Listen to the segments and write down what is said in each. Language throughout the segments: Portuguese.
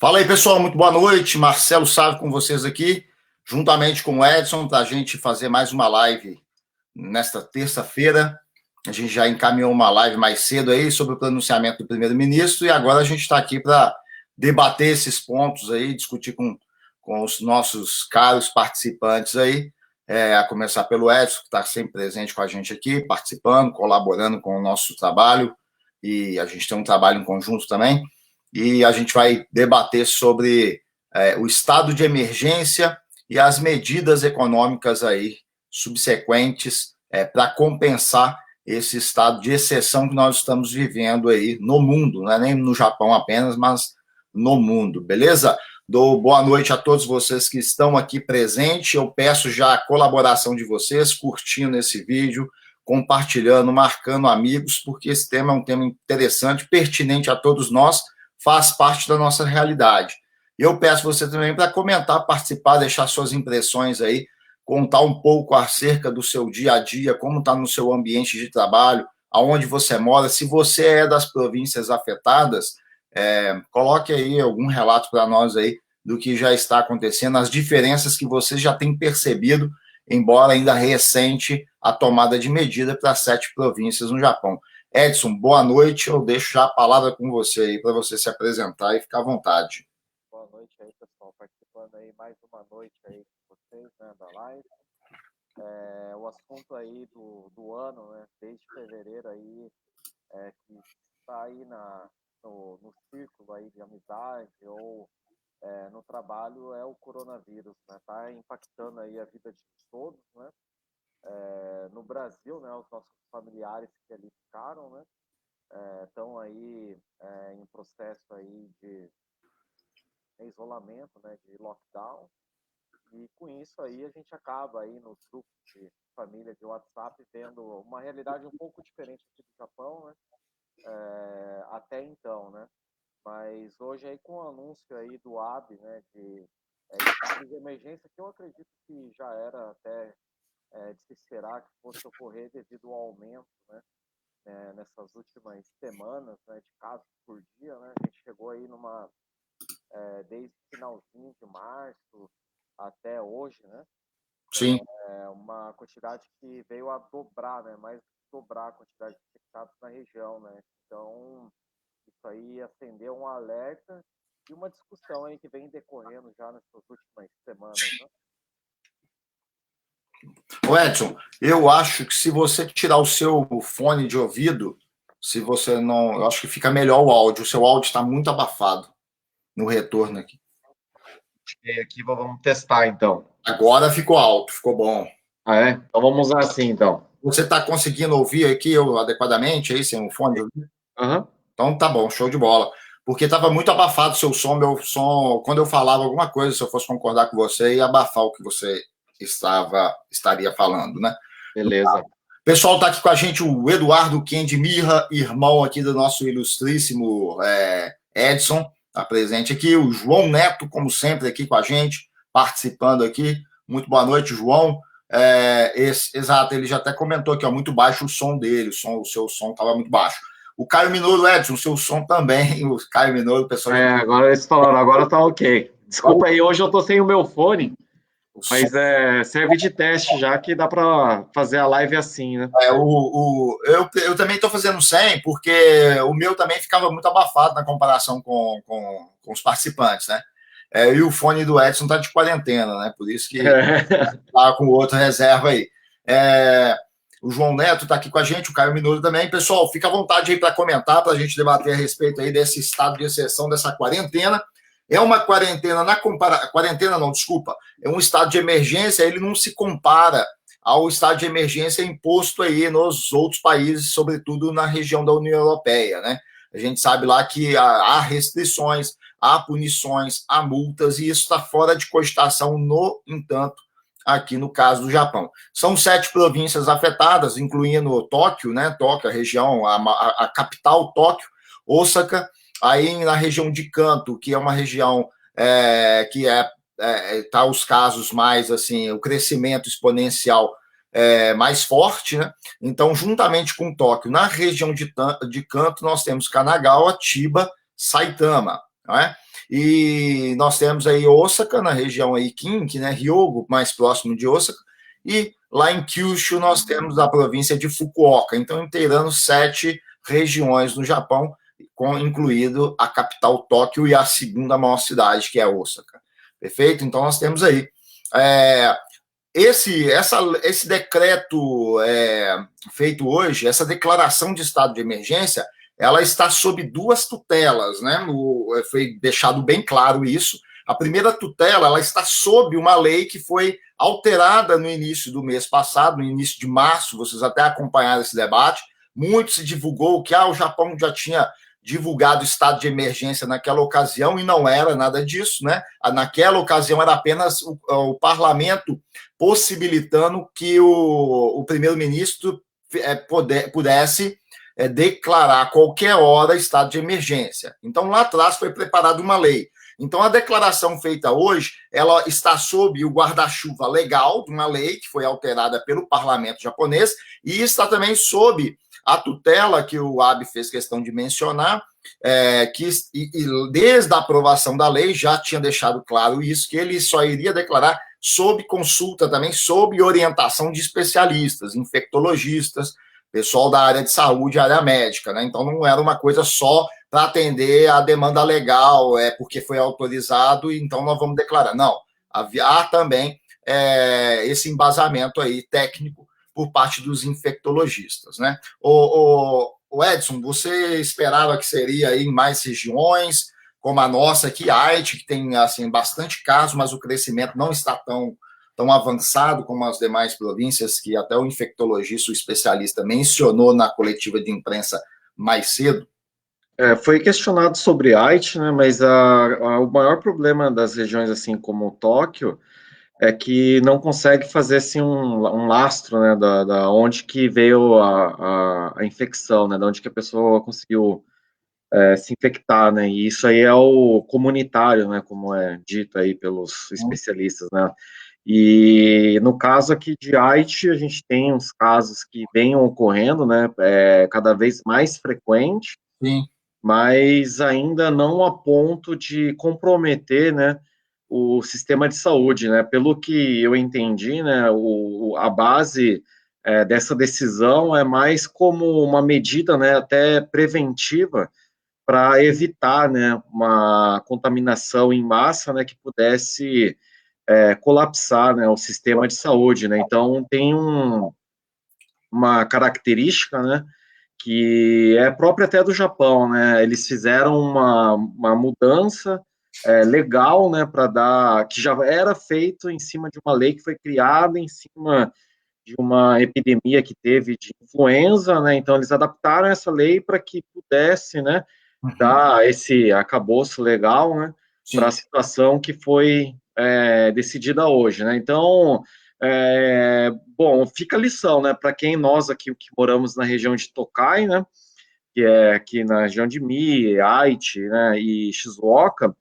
Fala aí, pessoal, muito boa noite. Marcelo Sávio com vocês aqui, juntamente com o Edson, para a gente fazer mais uma live nesta terça-feira. A gente já encaminhou uma live mais cedo aí sobre o pronunciamento do primeiro-ministro e agora a gente está aqui para debater esses pontos aí, discutir com os nossos caros participantes aí, a começar pelo Edson, que está sempre presente com a gente aqui, participando, colaborando com o nosso trabalho, e a gente tem um trabalho em conjunto também. E a gente vai debater sobre o estado de emergência e as medidas econômicas aí subsequentes para compensar esse estado de exceção que nós estamos vivendo aí no mundo, não é nem no Japão apenas, mas no mundo, beleza? Dou boa noite a todos vocês que estão aqui presentes. Eu peço já a colaboração de vocês, curtindo esse vídeo, compartilhando, marcando amigos, porque esse tema é um tema interessante, pertinente a todos nós, faz parte da nossa realidade. Eu peço você também para comentar, participar, deixar suas impressões aí, contar um pouco acerca do seu dia a dia, como está no seu ambiente de trabalho, aonde você mora, se você é das províncias afetadas, coloque aí algum relato para nós aí do que já está acontecendo, as diferenças que você já tem percebido, embora ainda recente, a tomada de medida para 7 províncias no Japão. Edson, boa noite. Eu deixo já a palavra com você aí para você se apresentar e ficar à vontade. Boa noite aí, pessoal, participando aí mais uma noite aí com vocês, né, da live. O assunto aí do ano, né, desde fevereiro aí, que está aí no círculo aí de amizade ou no trabalho é o coronavírus, né, tá impactando aí a vida de todos, né. No Brasil, né, os nossos familiares que ali ficaram, né, estão aí em processo aí de isolamento, né, de lockdown, e com isso aí a gente acaba aí nos grupos de família de WhatsApp vendo uma realidade um pouco diferente aqui do Japão, né, até então, né, mas hoje aí com o anúncio aí do AB, né, de estado de emergência, que eu acredito que já era até de se esperar que fosse ocorrer devido ao aumento, né, nessas últimas semanas, né, de casos por dia, né, a gente chegou aí desde finalzinho de março até hoje, né? Sim. Uma quantidade que veio a dobrar, né? Mais dobrar a quantidade de infectados na região, né? Então, isso aí acendeu um alerta e uma discussão aí que vem decorrendo já nessas últimas semanas, né? Ô Edson, eu acho que se você tirar o seu fone de ouvido, se você não, eu acho que fica melhor o áudio. O seu áudio está muito abafado no retorno aqui. Aqui vamos testar, então. Agora ficou alto, ficou bom. Ah, é? Então vamos usar assim, então. Você está conseguindo ouvir aqui adequadamente aí, sem o fone de ouvido? Uhum. Então tá bom, show de bola. Porque estava muito abafado o seu som, meu som, quando eu falava alguma coisa, se eu fosse concordar com você, ia abafar o que você estaria falando, né? Beleza. O pessoal está aqui com a gente, o Eduardo Kendi Mirra, irmão aqui do nosso ilustríssimo Edson, está presente aqui. O João Neto, como sempre, aqui com a gente, participando aqui. Muito boa noite, João. Exato, ele já até comentou aqui, ó, muito baixo o som dele, o seu som estava muito baixo. O Caio Minoro, Edson, o seu som também, o Caio Minoro, o pessoal... Agora eles falaram, agora tá ok. Desculpa aí, hoje eu tô sem o meu fone, mas serve de teste já que dá para fazer a live assim, né? Eu também estou fazendo 100, porque o meu também ficava muito abafado na comparação com os participantes, né? E o fone do Edson tá de quarentena, né? Por isso que tá com outro reserva aí. O João Neto está aqui com a gente, o Caio Minoro também. Pessoal, fica à vontade aí para comentar, para a gente debater a respeito aí desse estado de exceção, dessa quarentena. É uma quarentena quarentena não, desculpa. É um estado de emergência, ele não se compara ao estado de emergência imposto aí nos outros países, sobretudo na região da União Europeia, né? A gente sabe lá que há restrições, há punições, há multas, e isso está fora de cogitação, no entanto, aqui no caso do Japão. São 7 províncias afetadas, incluindo Tóquio, né? Tóquio, a região, a capital Tóquio, Osaka, aí na região de Kanto, que é uma região que tá os casos mais, assim, o crescimento exponencial mais forte, né? Então, juntamente com Tóquio, na região de Kanto, nós temos Kanagawa, Chiba, Saitama. não é? E nós temos aí Osaka, na região aí Kinki, né? Hyogo, mais próximo de Osaka, e lá em Kyushu nós temos a província de Fukuoka. Então, inteirando 7 regiões no Japão, incluído a capital Tóquio e a segunda maior cidade, que é Osaka. Perfeito? Então, nós temos aí esse decreto feito hoje, essa declaração de estado de emergência, ela está sob 2 tutelas, né? Foi deixado bem claro isso. A primeira tutela, ela está sob uma lei que foi alterada no início do mês passado, no início de março, vocês até acompanharam esse debate. Muito se divulgou que o Japão já tinha divulgado estado de emergência naquela ocasião, e não era nada disso, né? Naquela ocasião era apenas o parlamento possibilitando que o primeiro-ministro pudesse declarar a qualquer hora estado de emergência. Então, lá atrás foi preparada uma lei. Então, a declaração feita hoje, ela está sob o guarda-chuva legal de uma lei que foi alterada pelo parlamento japonês, e está também sob a tutela que o Abe fez questão de mencionar, que desde a aprovação da lei já tinha deixado claro isso, que ele só iria declarar sob consulta também, sob orientação de especialistas, infectologistas, pessoal da área de saúde, área médica, né? Então não era uma coisa só para atender a demanda legal, porque foi autorizado, então nós vamos declarar. Não, há também esse embasamento aí técnico por parte dos infectologistas, né? O Edson, você esperava que seria aí em mais regiões, como a nossa aqui, Haiti, que tem assim bastante casos, mas o crescimento não está tão avançado como as demais províncias, que até o infectologista, o especialista, mencionou na coletiva de imprensa mais cedo? Foi questionado sobre Haiti, né, mas o maior problema das regiões assim como Tóquio é que não consegue fazer assim, um lastro, né, da onde que veio a infecção, né, da onde que a pessoa conseguiu se infectar, né, e isso aí é o comunitário, né, como é dito aí pelos especialistas, né. E no caso aqui de Haiti, a gente tem uns casos que vêm ocorrendo, né, cada vez mais frequente, Sim. Mas ainda não a ponto de comprometer, né, o sistema de saúde, né, pelo que eu entendi, né, a base dessa decisão é mais como uma medida, né, até preventiva, para evitar, né, uma contaminação em massa, né, que pudesse colapsar, né, o sistema de saúde, né, então tem uma característica, né, que é própria até do Japão, né, eles fizeram uma mudança legal, né, para dar, que já era feito em cima de uma lei que foi criada em cima de uma epidemia que teve de influenza, né, então eles adaptaram essa lei para que pudesse, né, dar esse acabouço legal, né, para a situação que foi decidida hoje, né, então, bom, fica a lição, né, para quem nós aqui que moramos na região de Tokai, né, que é aqui na região de Mie, Aichi, né, e Shizuoka,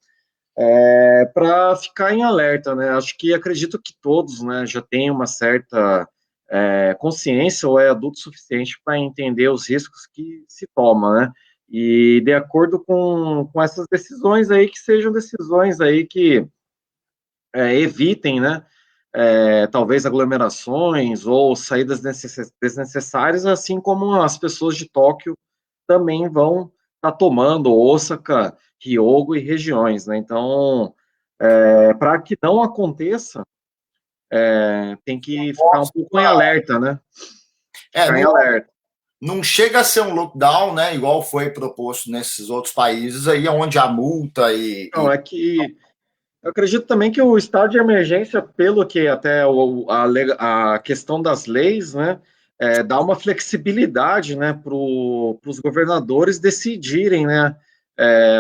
para ficar em alerta, né, acho que acredito que todos, né, já têm uma certa consciência ou é adulto suficiente para entender os riscos que se toma, né, e de acordo com essas decisões aí, que sejam decisões aí que evitem, né, talvez aglomerações ou saídas desnecessárias, assim como as pessoas de Tóquio também vão estar tomando Osaka, Hyogo e regiões, né? Então, para que não aconteça, tem que ficar um pouco em alerta, né? Ficar em alerta. Não chega a ser um lockdown, né? Igual foi proposto nesses outros países aí, onde há multa e. Não, é que eu acredito também que o estado de emergência, pelo que até a questão das leis, né, dá uma flexibilidade, né, para os governadores decidirem, né,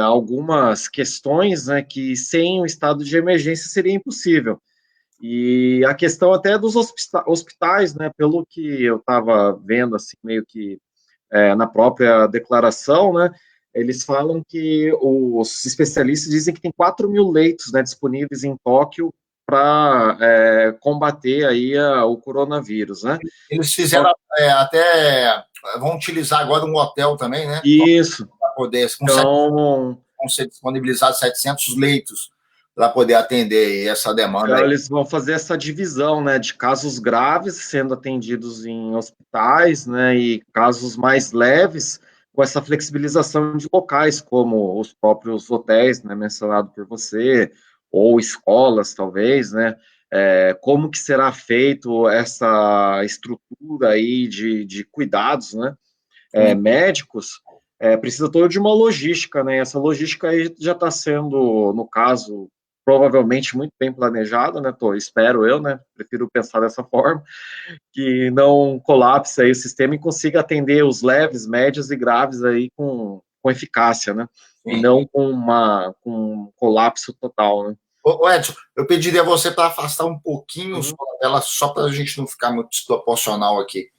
algumas questões, né, que sem o estado de emergência seria impossível. E a questão até dos hospitais, né, pelo que eu estava vendo, assim, meio que na própria declaração, né, eles falam que os especialistas dizem que tem 4.000 leitos, né, disponíveis em Tóquio para combater aí o coronavírus, né? Eles fizeram até vão utilizar agora um hotel também, né? Isso. Para poder. Então, vão ser disponibilizados 700 leitos para poder atender aí essa demanda. Então, aí. eles vão fazer essa divisão, né, de casos graves sendo atendidos em hospitais, né, e casos mais leves com essa flexibilização de locais, como os próprios hotéis, né, mencionado por você, ou escolas, talvez, né, como que será feito essa estrutura aí de cuidados, né, médicos, precisa toda de uma logística, né, essa logística aí já está sendo, no caso, provavelmente muito bem planejada, né, espero eu, né, prefiro pensar dessa forma, que não colapse aí o sistema e consiga atender os leves, médios e graves aí com eficácia, né, e não com um colapso total, né. Ô Edson, eu pediria a você para afastar um pouquinho ela só para a gente não ficar muito desproporcional aqui.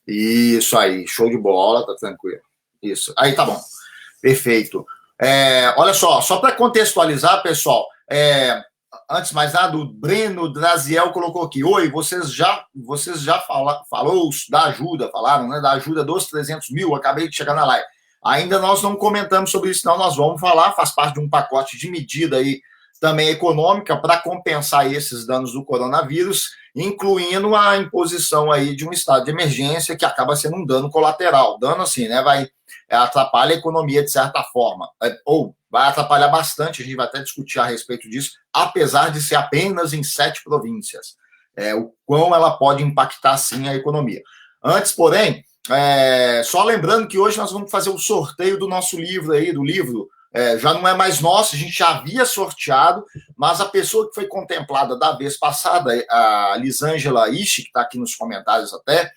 Isso aí, show de bola, tá tranquilo. Isso, aí tá bom, perfeito. Olha só para contextualizar, pessoal, antes de mais nada, o Breno Draziel colocou aqui, oi, vocês já falaram, né, da ajuda dos 300 mil, acabei de chegar na live. Ainda nós não comentamos sobre isso, não, nós vamos falar, faz parte de um pacote de medida aí, também econômica, para compensar esses danos do coronavírus, incluindo a imposição aí de um estado de emergência, que acaba sendo um dano colateral. Dano assim, né, atrapalha a economia de certa forma, ou vai atrapalhar bastante, a gente vai até discutir a respeito disso, apesar de ser apenas em 7 províncias. O quão ela pode impactar, sim, a economia. Antes, porém, só lembrando que hoje nós vamos fazer o sorteio do nosso livro aí, do livro, já não é mais nosso, a gente já havia sorteado, mas a pessoa que foi contemplada da vez passada, a Lisângela Ishi, que está aqui nos comentários até,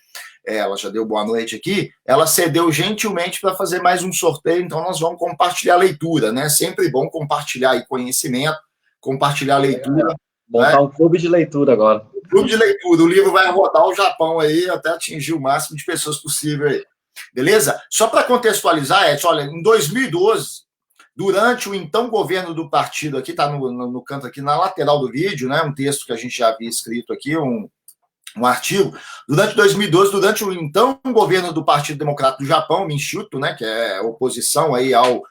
ela já deu boa noite aqui, ela cedeu gentilmente para fazer mais um sorteio, então nós vamos compartilhar a leitura, né? Sempre bom compartilhar aí conhecimento, compartilhar a leitura. Montar um clube de leitura agora. Clube de leitura, o livro vai rodar o Japão aí, até atingir o máximo de pessoas possível aí. Beleza? Só para contextualizar, Edson, olha, em 2012, durante o então governo do partido, aqui está no canto aqui, na lateral do vídeo, né? Um texto que a gente já havia escrito aqui, um artigo, durante 2012, durante o então governo do Partido Democrata do Japão, Minshuto, né, que é oposição aí ao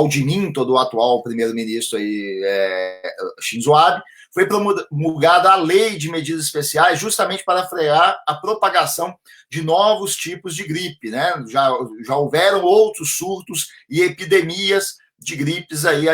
Jiminto, do atual primeiro-ministro aí, Shinzo Abe, foi promulgada a lei de medidas especiais justamente para frear a propagação de novos tipos de gripe, né? Já houveram outros surtos e epidemias de gripes aí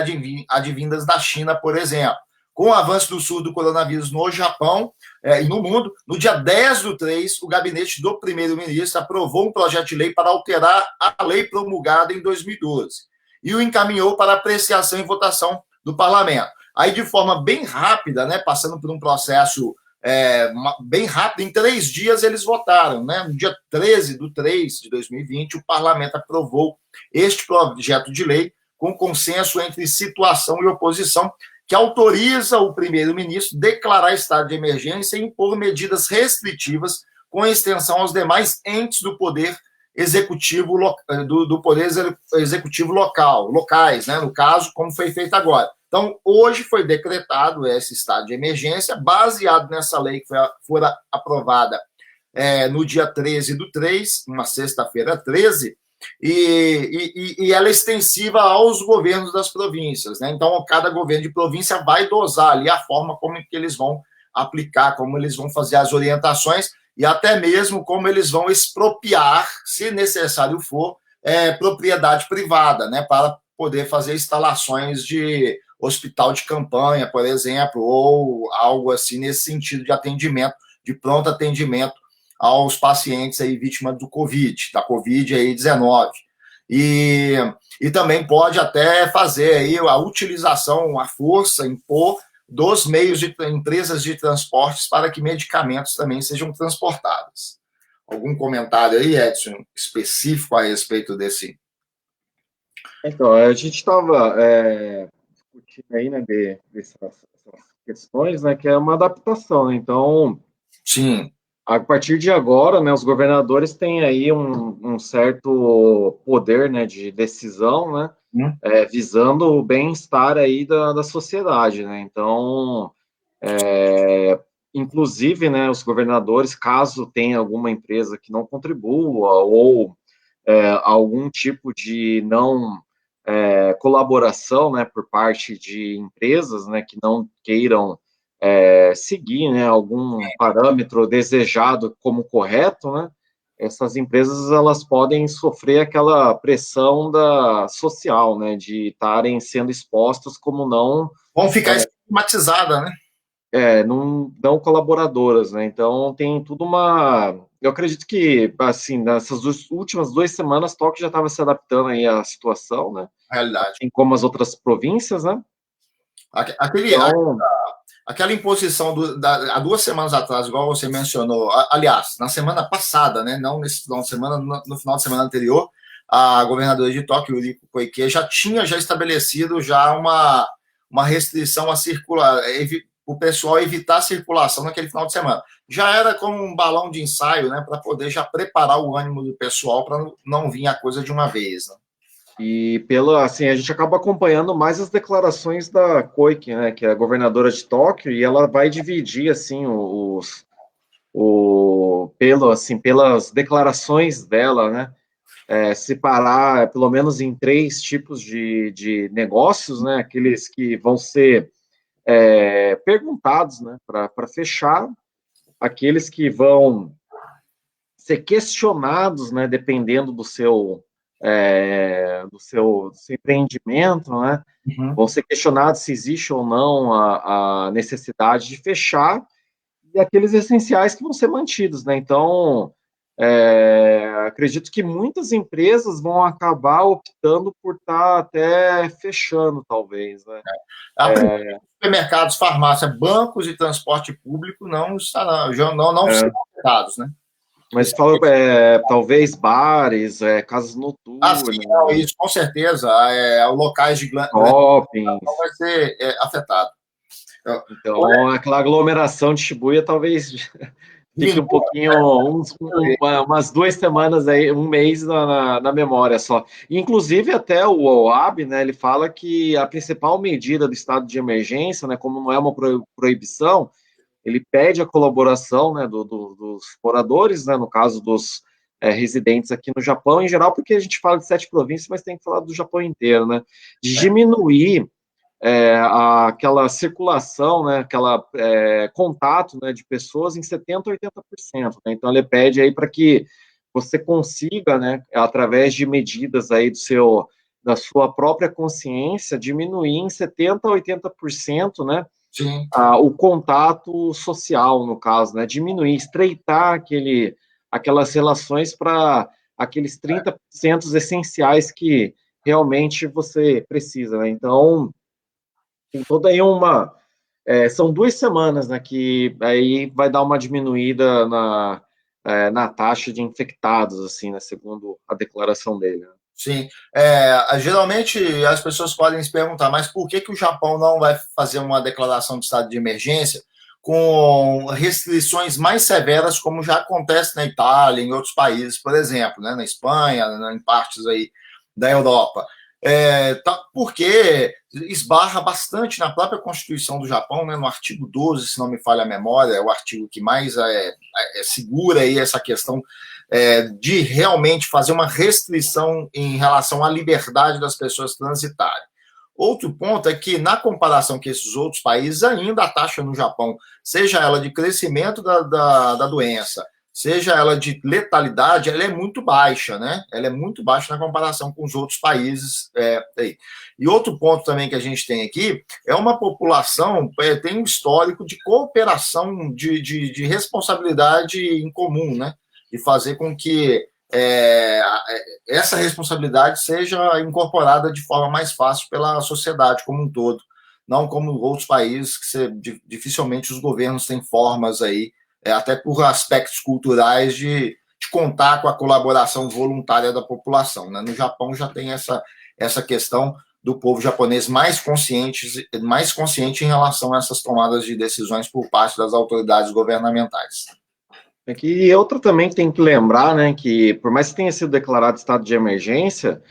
advindas da China, por exemplo. Com o avanço do surto do coronavírus no Japão e no mundo, no dia 10/3, o gabinete do primeiro-ministro aprovou um projeto de lei para alterar a lei promulgada em 2012 e o encaminhou para apreciação e votação do parlamento. Aí, de forma bem rápida, né, passando por um processo bem rápido, em 3 dias eles votaram. Né? No dia 13/3 de 2020, o parlamento aprovou este projeto de lei com consenso entre situação e oposição, que autoriza o primeiro-ministro declarar estado de emergência e impor medidas restritivas com extensão aos demais entes do poder executivo locais, né? No caso, como foi feito agora. Então, hoje foi decretado esse estado de emergência, baseado nessa lei que foi aprovada no dia 13/3, uma sexta-feira 13, e ela é extensiva aos governos das províncias, né? Então, cada governo de província vai dosar ali a forma como que eles vão aplicar, como eles vão fazer as orientações e até mesmo como eles vão expropriar, se necessário for, propriedade privada, né? Para poder fazer instalações de hospital de campanha, por exemplo, ou algo assim nesse sentido de atendimento, de pronto atendimento aos pacientes aí vítimas da Covid-19. E também pode até fazer aí a utilização, a força, impor dos meios de empresas de transportes para que medicamentos também sejam transportados. Algum comentário aí, Edson, específico a respeito desse? Então, a gente estava discutindo aí, né, dessas questões, né, que é uma adaptação, né? Então, sim, a partir de agora, né, os governadores têm aí um certo poder, né, de decisão, né, visando o bem-estar aí da sociedade, né? Então, inclusive, né, os governadores, caso tenha alguma empresa que não contribua ou algum tipo de não colaboração, né, por parte de empresas, né, que não queiram seguir, né, algum parâmetro desejado como correto, né, essas empresas elas podem sofrer aquela pressão social, né, de estarem sendo expostas como Vão ficar estigmatizadas, né? não colaboradoras, né? Então tem tudo uma. Eu acredito que assim nessas últimas 2 semanas, Tóquio já estava se adaptando aí à situação, né? Realidade. Assim como as outras províncias, né? Então, aquela imposição há 2 semanas atrás, igual você mencionou, aliás, na semana passada, né, não nesse final de semana, no final de semana anterior, a governadora de Tóquio, Yuriko Koike, já tinha estabelecido já uma restrição a circular, o pessoal evitar a circulação naquele final de semana. Já era como um balão de ensaio, né, para poder já preparar o ânimo do pessoal para não vir a coisa de uma vez, né? E assim, a gente acaba acompanhando mais as declarações da Koike, né, que é a governadora de Tóquio, e ela vai dividir assim pelas declarações dela, né, separar pelo menos em 3 tipos de negócios, né, aqueles que vão ser perguntados, né, para fechar, aqueles que vão ser questionados, né, dependendo do seu empreendimento, né, vão ser questionados se existe ou não a necessidade de fechar, e aqueles essenciais que vão ser mantidos, né, então, acredito que muitas empresas vão acabar optando por estar até fechando, talvez, né. Supermercados, farmácia, bancos e transporte público não serão afetados, né? Mas fala, talvez bares, casas noturnas, sim, isso com certeza, locais de shoppings, vai ser afetado. Então, aquela aglomeração de Shibuya talvez fique um pouquinho, umas 2 semanas aí, um mês na memória só. Inclusive, até o OAB, né, ele fala que a principal medida do estado de emergência, né, como não é uma proibição, ele pede a colaboração, né, dos moradores, né, no caso dos residentes aqui no Japão, em geral, porque a gente fala de 7 províncias, mas tem que falar do Japão inteiro, né, de diminuir aquela circulação, né, aquela contato, né, de pessoas em 70% a 80%. Né? Então, ele pede aí para que você consiga, né, através de medidas aí da sua própria consciência, diminuir em 70% a 80%, né, o contato social, no caso, né, diminuir, estreitar aquelas relações para aqueles 30% essenciais que realmente você precisa, né? Então, tem toda aí são 2 semanas, né, que aí vai dar uma diminuída na taxa de infectados, assim, né, segundo a declaração dele. Né? Sim. Geralmente as pessoas podem se perguntar, mas por que o Japão não vai fazer uma declaração de estado de emergência com restrições mais severas, como já acontece na Itália, em outros países, por exemplo, né, na Espanha, em partes aí da Europa? Porque esbarra bastante na própria Constituição do Japão, né, no artigo 12, se não me falha a memória, é o artigo que mais segura aí essa questão de realmente fazer uma restrição em relação à liberdade das pessoas transitarem. Outro ponto é que, na comparação com esses outros países, ainda a taxa no Japão, seja ela de crescimento da doença, seja ela de letalidade, ela é muito baixa, né? Ela é muito baixa na comparação com os outros países. E outro ponto também que a gente tem aqui é uma população tem um histórico de cooperação, de responsabilidade em comum, né? E fazer com que essa responsabilidade seja incorporada de forma mais fácil pela sociedade como um todo, não como outros países que dificilmente os governos têm formas aí, até por aspectos culturais, de contar com a colaboração voluntária da população. Né? No Japão já tem essa questão do povo japonês mais consciente em relação a essas tomadas de decisões por parte das autoridades governamentais. E outra também que tem que lembrar, né, que por mais que tenha sido declarado estado de emergência,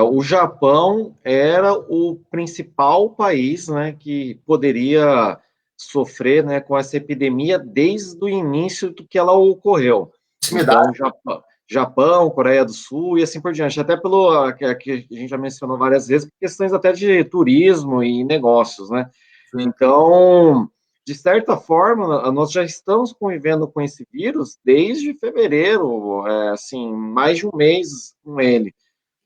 o Japão era o principal país, né, que poderia sofrer, né, com essa epidemia desde o início do que ela ocorreu. Então, Japão, Coreia do Sul e assim por diante, até pelo que a gente já mencionou várias vezes, questões até de turismo e negócios, né? Sim. Então, de certa forma, nós já estamos convivendo com esse vírus desde fevereiro, assim, mais de um mês com ele.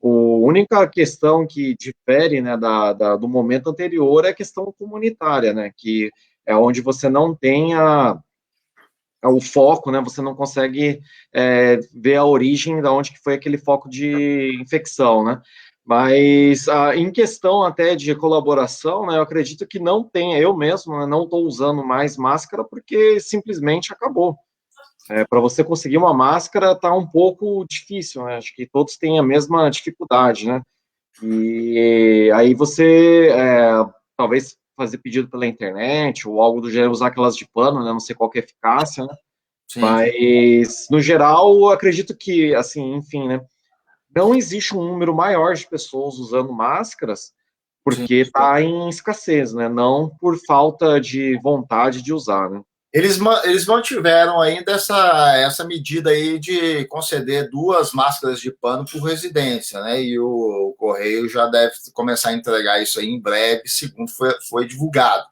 A única questão que difere, né, do momento anterior é a questão comunitária, né, que é onde você não tem o foco, né, você não consegue ver a origem de onde que foi aquele foco de infecção, né, mas em questão até de colaboração, né, eu acredito que não tenha, eu mesmo, né, não estou usando mais máscara porque simplesmente acabou. Para você conseguir uma máscara está um pouco difícil, né, acho que todos têm a mesma dificuldade, né, e aí você talvez fazer pedido pela internet ou algo do gênero, usar aquelas de pano, né? Não sei qual que é a eficácia, né? Sim. Mas, no geral, eu acredito que, assim, enfim, né? Não existe um número maior de pessoas usando máscaras porque está em escassez, né? Não por falta de vontade de usar, né? Eles mantiveram ainda essa medida aí de conceder 2 máscaras de pano por residência, né? E o Correio já deve começar a entregar isso aí em breve, segundo foi divulgado.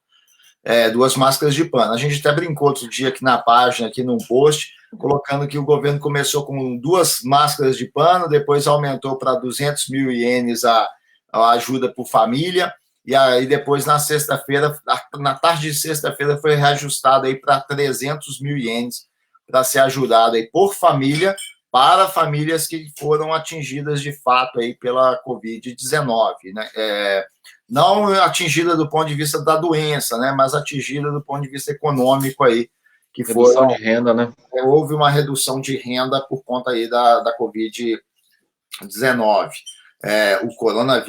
2 máscaras de pano. A gente até brincou outro dia aqui na página, aqui num post, colocando que o governo começou com 2 máscaras de pano, depois aumentou para 200 mil ienes a ajuda por família, e aí depois na sexta-feira, na tarde de sexta-feira, foi reajustado aí para 300 mil ienes para ser ajudado aí por família, para famílias que foram atingidas de fato aí pela Covid-19, né? Não atingida do ponto de vista da doença, né? Mas atingida do ponto de vista econômico aí, que redução de renda, né? Houve uma redução de renda por conta aí da Covid-19,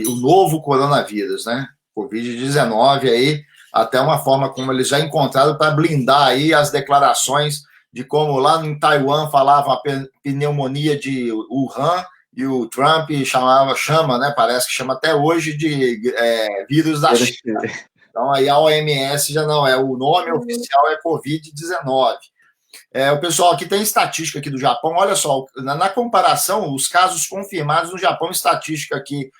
o novo coronavírus, né? Covid-19 aí, até uma forma como eles já encontraram para blindar aí as declarações de como lá em Taiwan falavam a pneumonia de Wuhan e o Trump chama, né? Parece que chama até hoje de vírus da China. Então aí a OMS já não é, o nome oficial é Covid-19. O pessoal aqui tem estatística aqui do Japão, olha só, na comparação, os casos confirmados no Japão, estatística aqui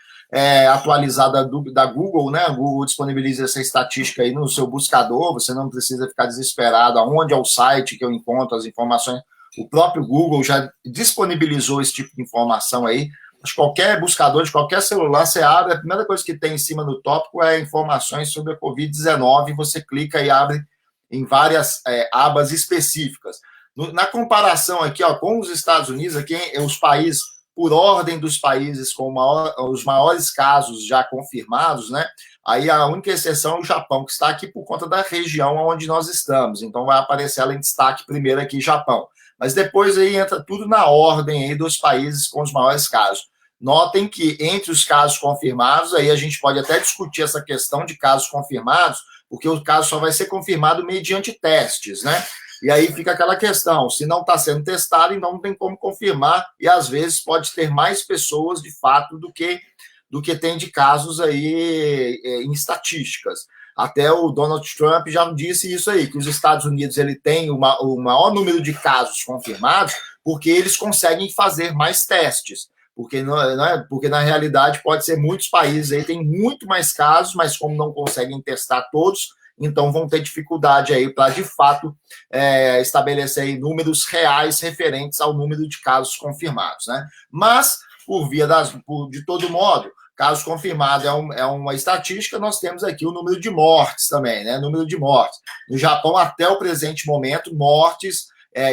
atualizada da Google, né? A Google disponibiliza essa estatística aí no seu buscador, você não precisa ficar desesperado aonde é o site que eu encontro as informações. O próprio Google já disponibilizou esse tipo de informação aí. Acho que qualquer buscador de qualquer celular, você abre, a primeira coisa que tem em cima do tópico é informações sobre a Covid-19, você clica e abre em várias abas específicas. Na comparação aqui, ó, com os Estados Unidos, aqui os países, por ordem dos países com os maiores casos já confirmados, né? Aí a única exceção é o Japão, que está aqui por conta da região onde nós estamos. Então vai aparecer ela em destaque primeiro aqui, Japão. Mas depois aí entra tudo na ordem aí dos países com os maiores casos. Notem que entre os casos confirmados, aí a gente pode até discutir essa questão de casos confirmados, porque o caso só vai ser confirmado mediante testes, né? E aí fica aquela questão, se não está sendo testado, então não tem como confirmar, e às vezes pode ter mais pessoas, de fato, do que tem de casos aí em estatísticas. Até o Donald Trump já disse isso aí, que os Estados Unidos ele tem o maior número de casos confirmados porque eles conseguem fazer mais testes. Porque, porque na realidade pode ser muitos países aí tem muito mais casos, mas como não conseguem testar todos, então vão ter dificuldade aí para, de fato, estabelecer aí números reais referentes ao número de casos confirmados, né? Mas, de todo modo, caso confirmado é uma estatística, nós temos aqui o número de mortes também, né? Número de mortes. No Japão, até o presente momento, mortes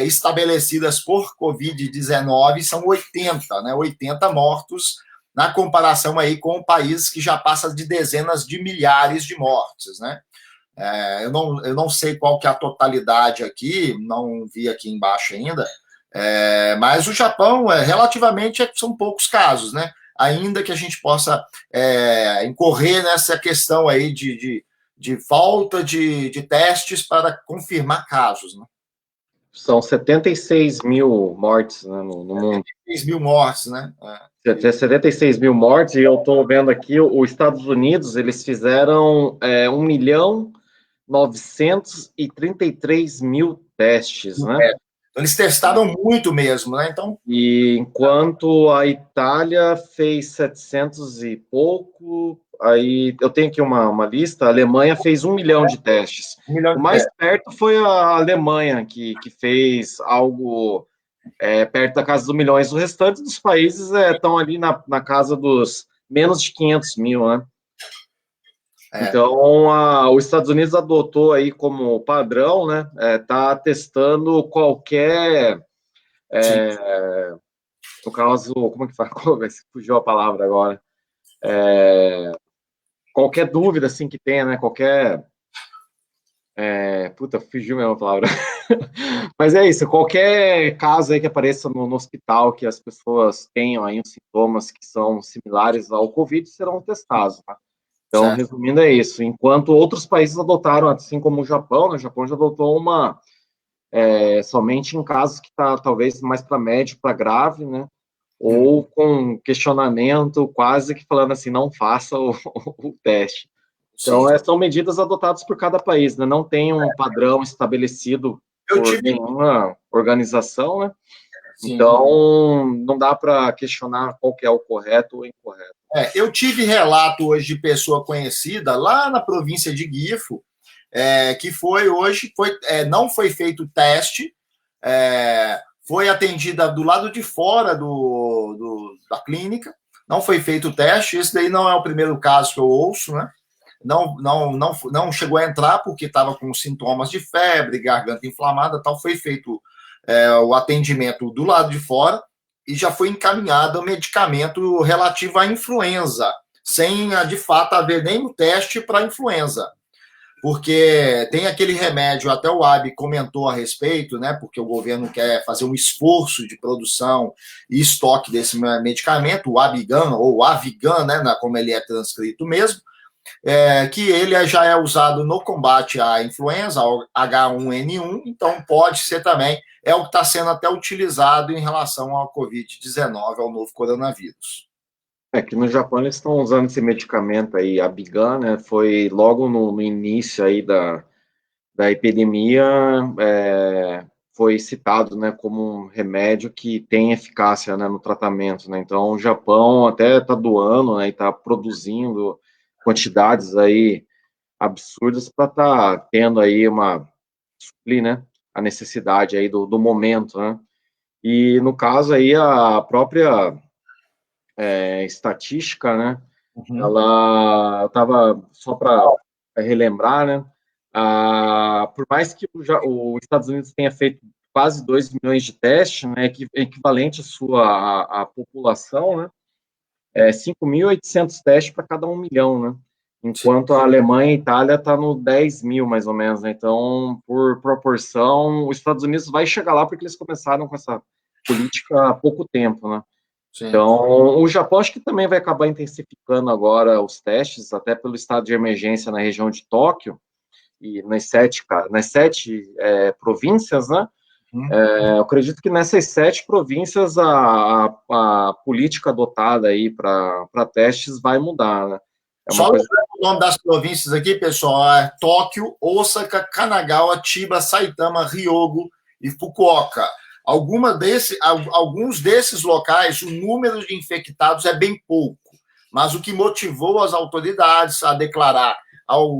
estabelecidas por Covid-19 são 80, né? 80 mortos, na comparação aí com países que já passam de dezenas de milhares de mortes, né? Eu não sei qual que é a totalidade aqui, não vi aqui embaixo ainda, mas o Japão, relativamente, são poucos casos, né? Ainda que a gente possa incorrer nessa questão aí de falta de testes para confirmar casos, né? São 76 mil mortes, né, no mundo. 76 mil mortes, né? 76 mil mortes, e eu estou vendo aqui, os Estados Unidos, eles fizeram 1.933.000 testes, né? Eles testaram muito mesmo, né? Então, E enquanto a Itália fez 700 e pouco, aí eu tenho aqui uma lista, a Alemanha fez 1 milhão de testes. 1 milhão O de mais testes. perto foi a Alemanha, que fez algo perto da casa dos milhões. O restante dos países estão ali na casa dos menos de 500 mil, né? Então, os Estados Unidos adotou aí como padrão, né? Tá testando qualquer, no caso, como é que fala? Fugiu a palavra agora. Qualquer dúvida assim que tenha, né? Puta, fugiu mesmo a palavra. Mas é isso, qualquer caso aí que apareça no hospital que as pessoas tenham aí uns sintomas que são similares ao Covid serão testados, tá? Então, Certo. resumindo, é isso. Enquanto outros países adotaram, assim como o Japão, né? O Japão já adotou somente em casos que está talvez mais para médio, para grave, né? Ou com questionamento quase que falando assim, não faça o teste. Então, Sim. são medidas adotadas por cada país, né? Não tem um padrão estabelecido Eu por tive. nenhuma organização, né? Sim. Então, não dá para questionar qual que é o correto ou incorreto. Eu tive relato hoje de pessoa conhecida lá na província de Guifo, que não foi feito o teste, foi atendida do lado de fora da clínica, não foi feito o teste. Esse daí não é o primeiro caso que eu ouço, né? Não chegou a entrar porque estava com sintomas de febre, garganta inflamada, tal. Foi feito o atendimento do lado de fora e já foi encaminhado o medicamento relativo à influenza, sem de fato haver nenhum teste para influenza. Porque tem aquele remédio, até o AB comentou a respeito, né? Porque o governo quer fazer um esforço de produção e estoque desse medicamento, o Abigan, ou Avigan, né? Como ele é transcrito mesmo, que ele já é usado no combate à influenza, ao H1N1, então pode ser também, o que está sendo até utilizado em relação ao Covid-19, ao novo coronavírus. Aqui no Japão eles estão usando esse medicamento aí, Abigan, né? Foi logo no início aí da epidemia, foi citado, né, como um remédio que tem eficácia, né, no tratamento, né? Então o Japão até está doando, né, e está produzindo quantidades aí absurdas para estar tendo aí suprir, né, a necessidade aí do momento, né? E no caso aí a própria estatística, né? Ela estava só para relembrar, né? Por mais que os Estados Unidos tenha feito quase 2 milhões de testes, né, equivalente à população, né? 5.800 testes para cada 1 milhão, né? Enquanto a Alemanha e a Itália está no 10 mil, mais ou menos, né? Então, por proporção, os Estados Unidos vai chegar lá porque eles começaram com essa política há pouco tempo, né? Sim. Então, o Japão acho que também vai acabar intensificando agora os testes, até pelo estado de emergência na região de Tóquio, e nas sete províncias, né? Eu acredito que nessas 7 províncias a política adotada aí para testes vai mudar, né? Só lembrando o nome das províncias aqui, pessoal, Tóquio, Osaka, Kanagawa, Chiba, Saitama, Ryogo e Fukuoka. Alguns desses locais, o número de infectados é bem pouco, mas o que motivou as autoridades a declarar ao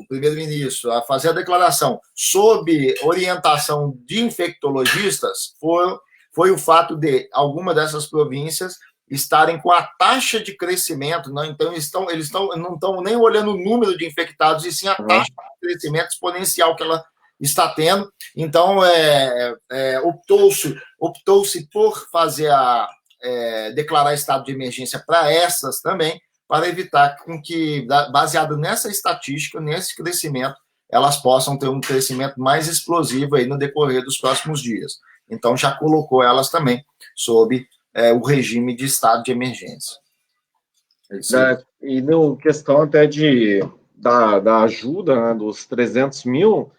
primeiro-ministro a fazer a declaração sob orientação de infectologistas foi o fato de alguma dessas províncias estarem com a taxa de crescimento, não? Então eles não estão nem olhando o número de infectados, e sim a taxa de crescimento exponencial que ela está tendo. Então, optou-se por declarar estado de emergência para essas também, para evitar com que, baseado nessa estatística, nesse crescimento, elas possam ter um crescimento mais explosivo aí no decorrer dos próximos dias. Então, já colocou elas também sob o regime de estado de emergência. E no questão até da ajuda, né, dos 300 mil,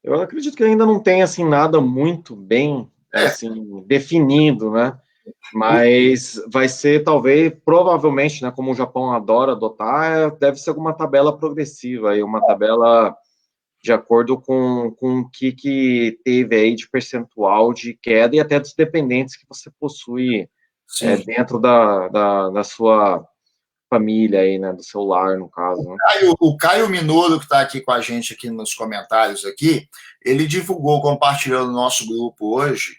eu acredito que ainda não tem assim nada muito bem assim definido, né? Mas vai ser talvez, provavelmente, né, como o Japão adora adotar, deve ser alguma tabela progressiva aí, uma tabela de acordo com o que teve aí de percentual de queda e até dos dependentes que você possui dentro da sua família aí, né, do seu lar, no caso, né? O Caio Minoro, que está aqui com a gente aqui nos comentários aqui, ele divulgou, compartilhou no nosso grupo hoje,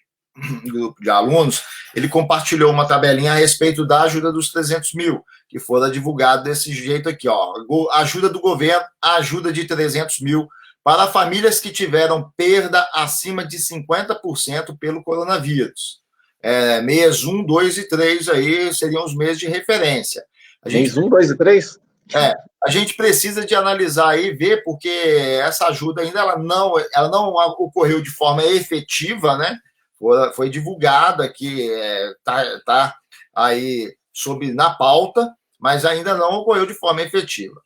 grupo de alunos, ele compartilhou uma tabelinha a respeito da ajuda dos 300 mil, que fora divulgado desse jeito aqui, ó, ajuda do governo, ajuda de 300 mil para famílias que tiveram perda acima de 50% pelo coronavírus. Mês 1, 2 e 3 aí seriam os meses de referência. Mês 1, 2 e 3? A gente precisa de analisar aí, ver, porque essa ajuda ainda ela não ocorreu de forma efetiva, né? Foi divulgada que tá aí na pauta, mas ainda não ocorreu de forma efetiva.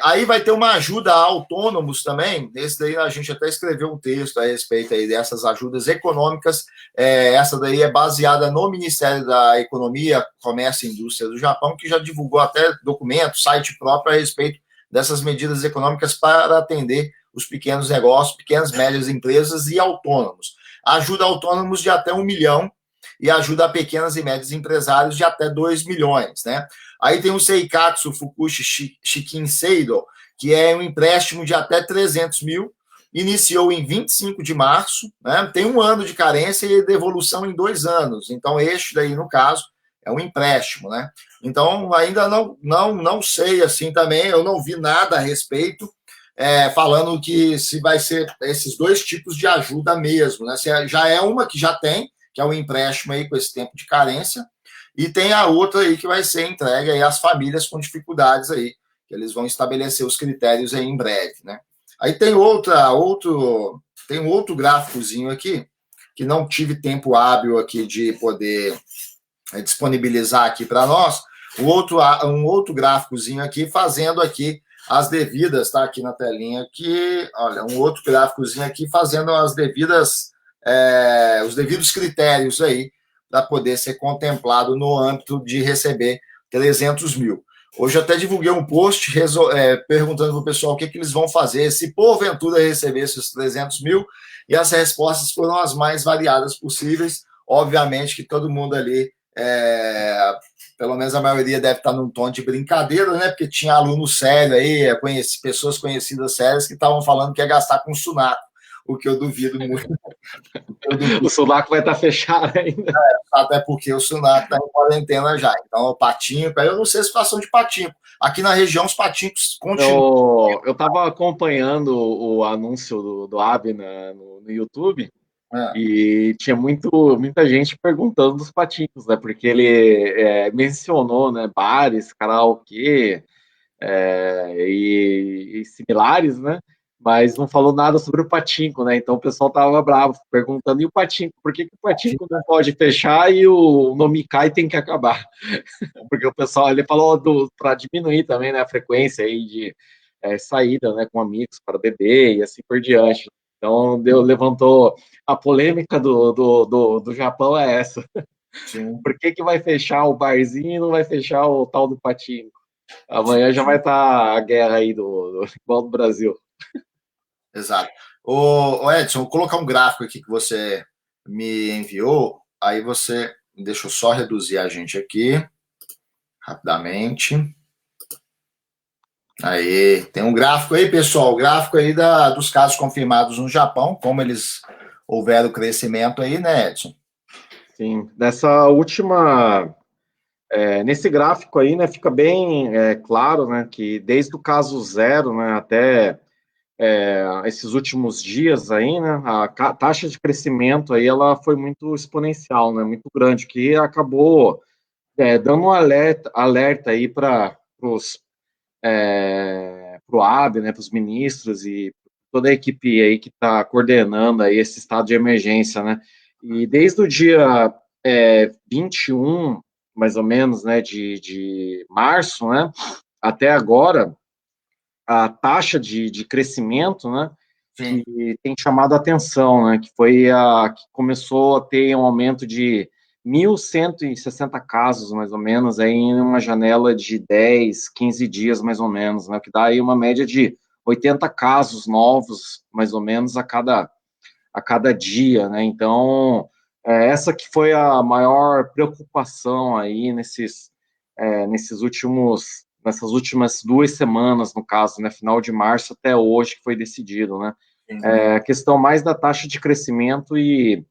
Aí vai ter uma ajuda a autônomos também. Esse daí a gente até escreveu um texto a respeito aí dessas ajudas econômicas. Essa daí é baseada no Ministério da Economia, Comércio e Indústria do Japão, que já divulgou até documento, site próprio a respeito dessas medidas econômicas para atender os pequenos negócios, pequenas, médias empresas e autônomos. Ajuda autônomos de até 1 milhão e ajuda a pequenas e médios empresários de até 2 milhões, né? Aí tem o Seikatsu Fukushi Shikinseido, que é um empréstimo de até 300 mil, iniciou em 25 de março, né? Tem 1 ano de carência e devolução em 2 anos. Então, este daí, no caso, é um empréstimo, né? Então, ainda não sei, assim, também, eu não vi nada a respeito, falando que se vai ser esses 2 tipos de ajuda mesmo, né? Se já é uma que já tem, que é o empréstimo aí com esse tempo de carência, e tem a outra aí que vai ser entregue aí às famílias com dificuldades aí, que eles vão estabelecer os critérios aí em breve, né? Aí tem um outro gráficozinho aqui, que não tive tempo hábil aqui de poder disponibilizar aqui para nós, um outro gráficozinho aqui, fazendo aqui as devidas, tá aqui na telinha aqui, olha, um outro gráficozinho aqui, fazendo as devidas, os devidos critérios aí, para poder ser contemplado no âmbito de receber 300 mil. Hoje eu até divulguei um post perguntando para o pessoal o que eles vão fazer se porventura receber esses 300 mil, e as respostas foram as mais variadas possíveis. Obviamente que todo mundo ali, pelo menos a maioria deve estar num tom de brincadeira, né? Porque tinha aluno sério aí, pessoas conhecidas sérias que estavam falando que ia gastar com Sunaco, o que eu duvido muito. O Sunaco vai estar fechado ainda. Até porque o Sunaco está em quarentena já. Então, o patinco, eu não sei a situação de patinco. Aqui na região, os patincos continuam. Eu estava acompanhando o anúncio do Abner no YouTube, e tinha muita gente perguntando dos patincos, né? Porque ele mencionou, né, bares, karaokê e similares, né? Mas não falou nada sobre o patinco, né? Então o pessoal tava bravo, perguntando, e o patinco? Por que o patinco não pode fechar e o Nomikai tem que acabar? Porque o pessoal, ele falou para diminuir também, né, a frequência aí de saída, né, com amigos para beber e assim por diante. Então levantou a polêmica do Japão essa. Sim. Por que vai fechar o barzinho e não vai fechar o tal do patinco? Amanhã já vai estar a guerra aí igual do Brasil. Exato. Ô Edson, vou colocar um gráfico aqui que você me enviou, aí você, deixa eu só reduzir a gente aqui, rapidamente. Aí, tem um gráfico aí, pessoal, o gráfico aí dos casos confirmados no Japão, como eles houveram crescimento aí, né, Edson? Sim, nessa última... nesse gráfico aí, né, fica bem claro, né, que desde o caso 0, né, até esses últimos dias aí, né, a taxa de crescimento aí, ela foi muito exponencial, né, muito grande, que acabou dando um alerta aí para o AB, né, para os ministros e toda a equipe aí que está coordenando aí esse estado de emergência, né, e desde o dia 21, mais ou menos, né, de março, né, até agora, a taxa de crescimento, né, Sim, que tem chamado a atenção, né, que foi a que começou a ter um aumento de 1.160 casos, mais ou menos, aí em uma janela de 10, 15 dias, mais ou menos, né, que dá aí uma média de 80 casos novos, mais ou menos, a cada dia, né? Então, essa que foi a maior preocupação aí nessas últimas 2 semanas, no caso, né? Final de março até hoje, que foi decidido, né? A questão mais da taxa de crescimento e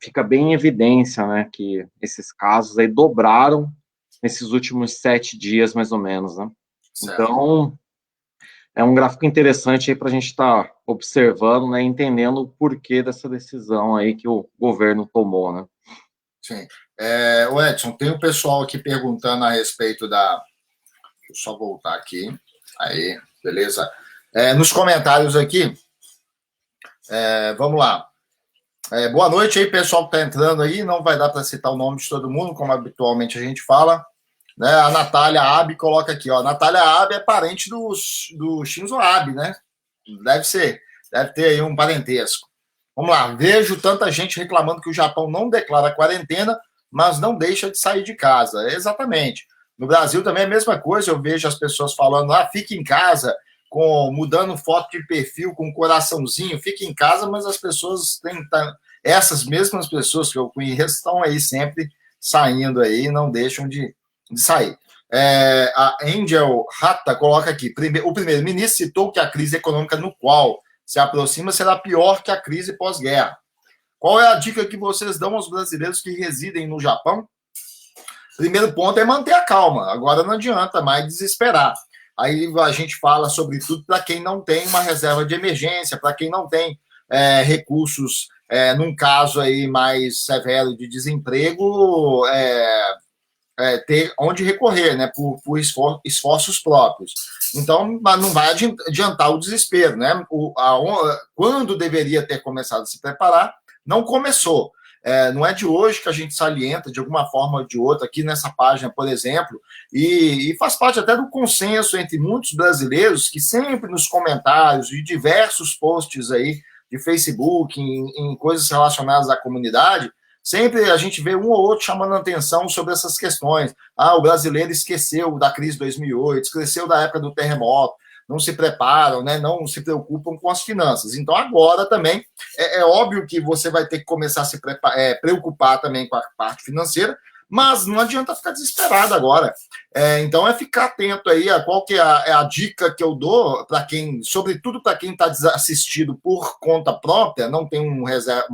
fica bem em evidência, né? Que esses casos aí dobraram nesses últimos 7 dias, mais ou menos, né? Certo. Então, é um gráfico interessante aí para a gente estar observando, né, entendendo o porquê dessa decisão aí que o governo tomou, né? Sim. O Edson, tem o pessoal aqui perguntando a respeito da... Deixa eu só voltar aqui. Aí, beleza. Nos comentários aqui, vamos lá. Boa noite aí, pessoal que está entrando aí. Não vai dar para citar o nome de todo mundo, como habitualmente a gente fala. Né? A Natália Abe coloca aqui, ó. Natália Abe é parente do Shinzo Abe, né? Deve ter aí um parentesco. Vamos lá, vejo tanta gente reclamando que o Japão não declara quarentena, mas não deixa de sair de casa. Exatamente. No Brasil também é a mesma coisa, eu vejo as pessoas falando, fique em casa, mudando foto de perfil com um coraçãozinho, fique em casa, mas as pessoas essas mesmas pessoas que eu conheço estão aí sempre saindo aí, não deixam de sair. A Angel Rata coloca aqui, o primeiro-ministro citou que a crise econômica no qual se aproxima será pior que a crise pós-guerra. Qual é a dica que vocês dão aos brasileiros que residem no Japão? Primeiro ponto é manter a calma. Agora não adianta mais desesperar. Aí a gente fala sobretudo para quem não tem uma reserva de emergência, para quem não tem recursos, num caso aí mais severo de desemprego, ter onde recorrer, né, por esforços próprios. Então, não vai adiantar o desespero, né? Quando deveria ter começado a se preparar, não começou. Não é de hoje que a gente salienta, de alguma forma ou de outra, aqui nessa página, por exemplo, e faz parte até do consenso entre muitos brasileiros que sempre nos comentários e diversos posts aí de Facebook, em coisas relacionadas à comunidade, sempre a gente vê um ou outro chamando atenção sobre essas questões. O brasileiro esqueceu da crise de 2008, esqueceu da época do terremoto, não se preparam, né, não se preocupam com as finanças. Então, agora também, é óbvio que você vai ter que começar a se preocupar também com a parte financeira, mas não adianta ficar desesperado agora. Então, ficar atento aí a qual que é a dica que eu dou para quem, sobretudo para quem está desassistido por conta própria, não tem uma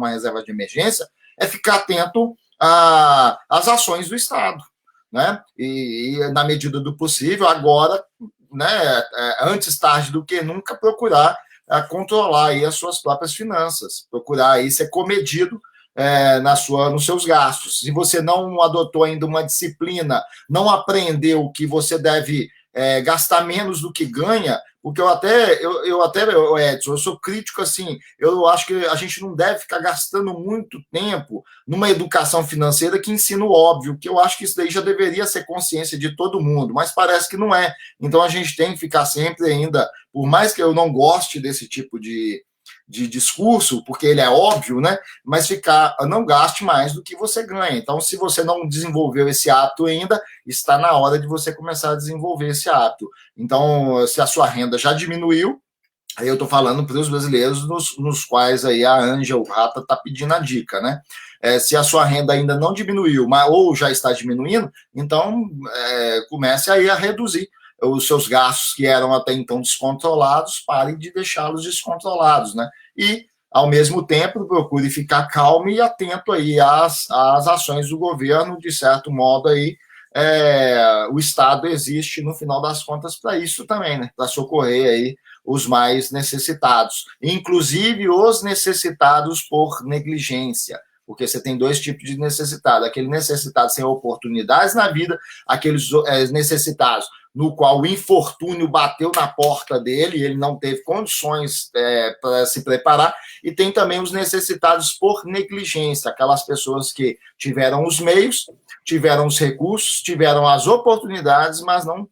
reserva de emergência, ficar atento às ações do Estado, né? E na medida do possível, agora, né, antes tarde do que nunca, procurar controlar aí as suas próprias finanças, procurar aí ser comedido nos seus gastos. Se você não adotou ainda uma disciplina, não aprendeu que você deve gastar menos do que ganha, porque Edson, eu sou crítico, assim, eu acho que a gente não deve ficar gastando muito tempo numa educação financeira que ensina o óbvio, que eu acho que isso daí já deveria ser consciência de todo mundo, mas parece que não é. Então a gente tem que ficar sempre ainda, por mais que eu não goste desse tipo de discurso, porque ele é óbvio, né? Mas não gaste mais do que você ganha. Então, se você não desenvolveu esse hábito ainda, está na hora de você começar a desenvolver esse hábito. Então, se a sua renda já diminuiu, aí eu estou falando para os brasileiros nos quais aí a Angel Rata está pedindo a dica, né? Se a sua renda ainda não diminuiu, ou já está diminuindo, então comece aí a reduzir os seus gastos que eram até então descontrolados, parem de deixá-los descontrolados, né? E, ao mesmo tempo, procure ficar calmo e atento aí às ações do governo, de certo modo aí, o Estado existe, no final das contas, para isso também, né? Para socorrer aí os mais necessitados, inclusive os necessitados por negligência, porque você tem dois tipos de necessitado, aquele necessitado sem oportunidades na vida, aqueles necessitados no qual o infortúnio bateu na porta dele e ele não teve condições para se preparar, e tem também os necessitados por negligência, aquelas pessoas que tiveram os meios, tiveram os recursos, tiveram as oportunidades, mas não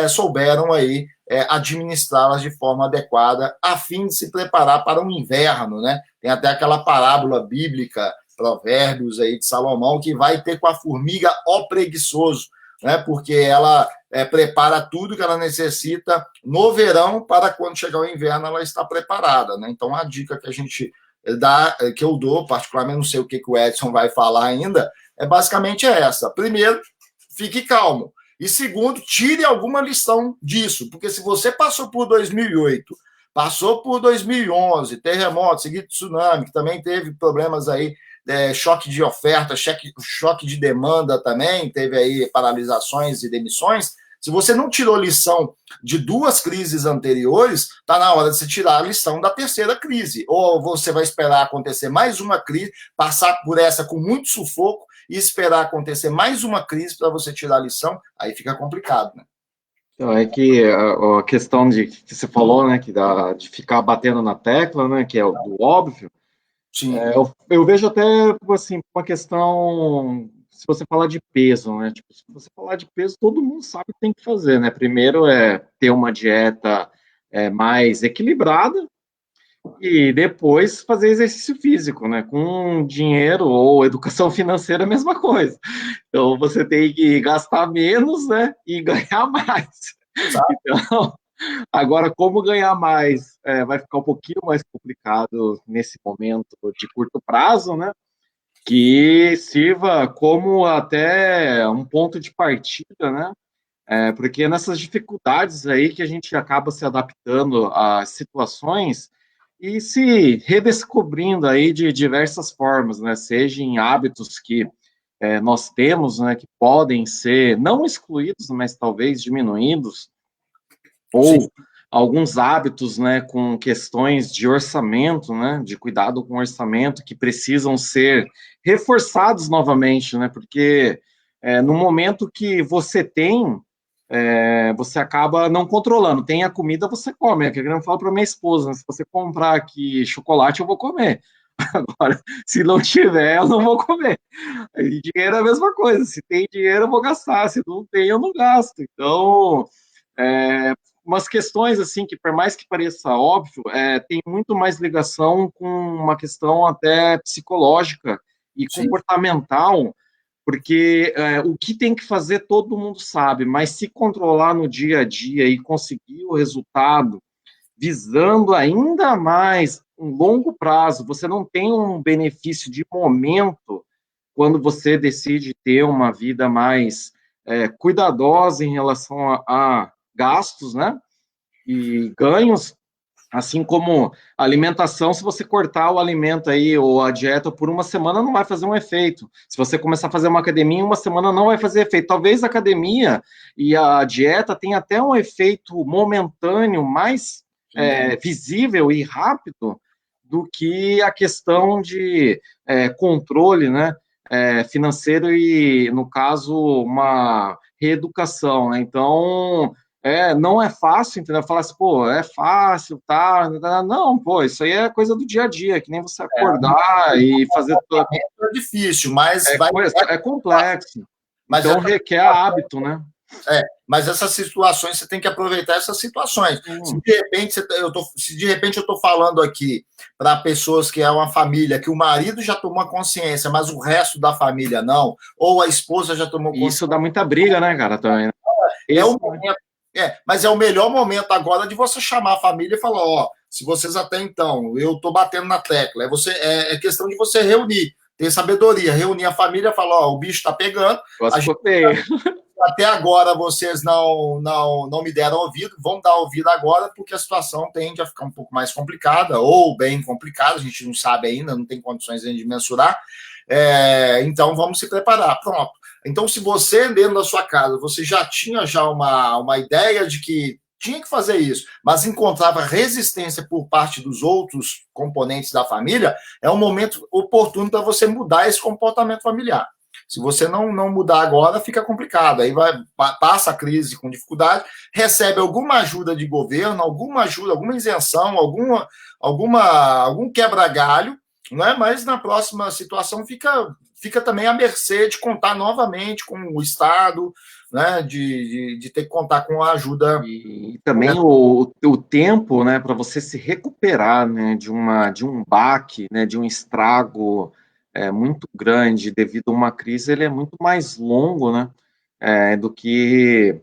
souberam aí administrá-las de forma adequada, a fim de se preparar para o inverno, né? Tem até aquela parábola bíblica, Provérbios aí de Salomão, que vai ter com a formiga, ó preguiçoso. né? Porque ela prepara tudo que ela necessita no verão para quando chegar o inverno ela está preparada, né? Então, a dica que a gente dá, que eu dou, particularmente, não sei o que o Edson vai falar ainda, basicamente essa. Primeiro, fique calmo. E segundo, tire alguma lição disso, porque se você passou por 2008, passou por 2011, terremoto, seguido de tsunami, que também teve problemas aí, choque de oferta, choque de demanda também, teve aí paralisações e demissões. Se você não tirou lição de 2 crises anteriores, está na hora de você tirar a lição da terceira crise. Ou você vai esperar acontecer mais uma crise, passar por essa com muito sufoco e esperar acontecer mais uma crise para você tirar a lição, aí fica complicado, né? Então, é que a questão que você falou, né, de ficar batendo na tecla, né, que é o do óbvio, eu vejo até, assim, uma questão, se você falar de peso, né, tipo, se você falar de peso, todo mundo sabe o que tem que fazer, né, primeiro é ter uma dieta mais equilibrada, e depois fazer exercício físico, né? Com dinheiro ou educação financeira, a mesma coisa. Então, você tem que gastar menos, né? E ganhar mais. Então, agora, como ganhar mais vai ficar um pouquinho mais complicado nesse momento de curto prazo, né? Que sirva como até um ponto de partida, né? Porque nessas dificuldades aí que a gente acaba se adaptando às situações e se redescobrindo aí de diversas formas, né? Seja em hábitos que nós temos, né, que podem ser não excluídos, mas talvez diminuídos, ou Sim. alguns hábitos, né, com questões de orçamento, né, de cuidado com o orçamento, que precisam ser reforçados novamente, né, porque no momento que você tem, você acaba não controlando. Tem a comida, você come. É que eu falo para minha esposa, né, se você comprar aqui chocolate, eu vou comer. Agora, se não tiver, eu não vou comer. E dinheiro é a mesma coisa. Se tem dinheiro, eu vou gastar. Se não tem, eu não gasto. Então, umas questões assim que, por mais que pareça óbvio, tem muito mais ligação com uma questão até psicológica e comportamental, porque o que tem que fazer todo mundo sabe, mas se controlar no dia a dia e conseguir o resultado, visando ainda mais um longo prazo, você não tem um benefício de momento quando você decide ter uma vida mais cuidadosa em relação a gastos, né? E ganhos, assim como alimentação, se você cortar o alimento aí ou a dieta por uma semana, não vai fazer um efeito. Se você começar a fazer uma academia em uma semana, não vai fazer efeito. Talvez a academia e a dieta tenham até um efeito momentâneo mais visível e rápido do que a questão de controle, né, financeiro e, no caso, uma reeducação, né? Então, não é fácil, entendeu? Falar assim, pô, é fácil, tá? Não, pô, isso aí é coisa do dia a dia, que nem você acordar e fazer tudo. É difícil, mas é complexo. Mas então requer hábito, né? Mas essas situações, você tem que aproveitar essas situações. Se de repente eu estou falando aqui para pessoas que é uma família, que o marido já tomou consciência, mas o resto da família não, ou a esposa já tomou consciência. Isso dá muita briga, né, cara, também. Mas é o melhor momento agora de você chamar a família e falar, ó, se vocês até então, eu estou batendo na tecla, é questão de você reunir, ter sabedoria, reunir a família e falar, ó, o bicho está pegando, até agora vocês não me deram ouvido, vão dar ouvido agora, porque a situação tende a ficar um pouco mais complicada, ou bem complicada, a gente não sabe ainda, não tem condições de mensurar, então vamos se preparar, pronto. Então, se você, dentro da sua casa, você já tinha uma ideia de que tinha que fazer isso, mas encontrava resistência por parte dos outros componentes da família, é um momento oportuno para você mudar esse comportamento familiar. Se você não mudar agora, fica complicado. Aí passa a crise com dificuldade, recebe alguma ajuda de governo, alguma ajuda, alguma isenção, algum quebra-galho, né? Mas na próxima situação fica também à mercê de contar novamente com o Estado, né? De ter que contar com a ajuda. E também o tempo, né, para você se recuperar, né, de um baque, né, de um estrago muito grande devido a uma crise, ele é muito mais longo, né? do que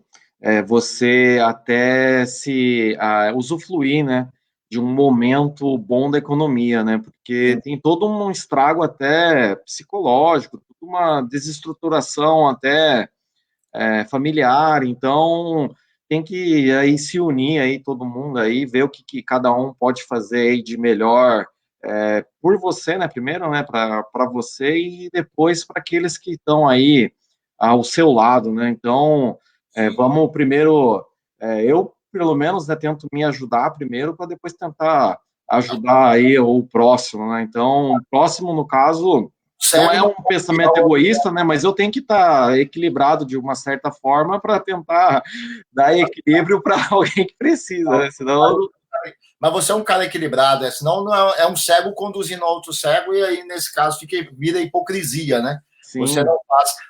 você até se usufruir, né, de um momento bom da economia, né, porque tem todo um estrago até psicológico, toda uma desestruturação até familiar, então tem que aí se unir aí todo mundo aí, ver o que cada um pode fazer aí de melhor por você, né, primeiro, né, para você e depois para aqueles que estão aí ao seu lado, né, então vamos primeiro, eu pelo menos, né, tento me ajudar primeiro para depois tentar ajudar aí o próximo, né, então o próximo, no caso, não é um pensamento egoísta, né? Mas eu tenho que estar equilibrado de uma certa forma para tentar dar equilíbrio para alguém que precisa, né? Senão. Mas você é um cara equilibrado, senão não é um cego conduzindo outro cego, e aí, nesse caso, vira hipocrisia, né? Sim.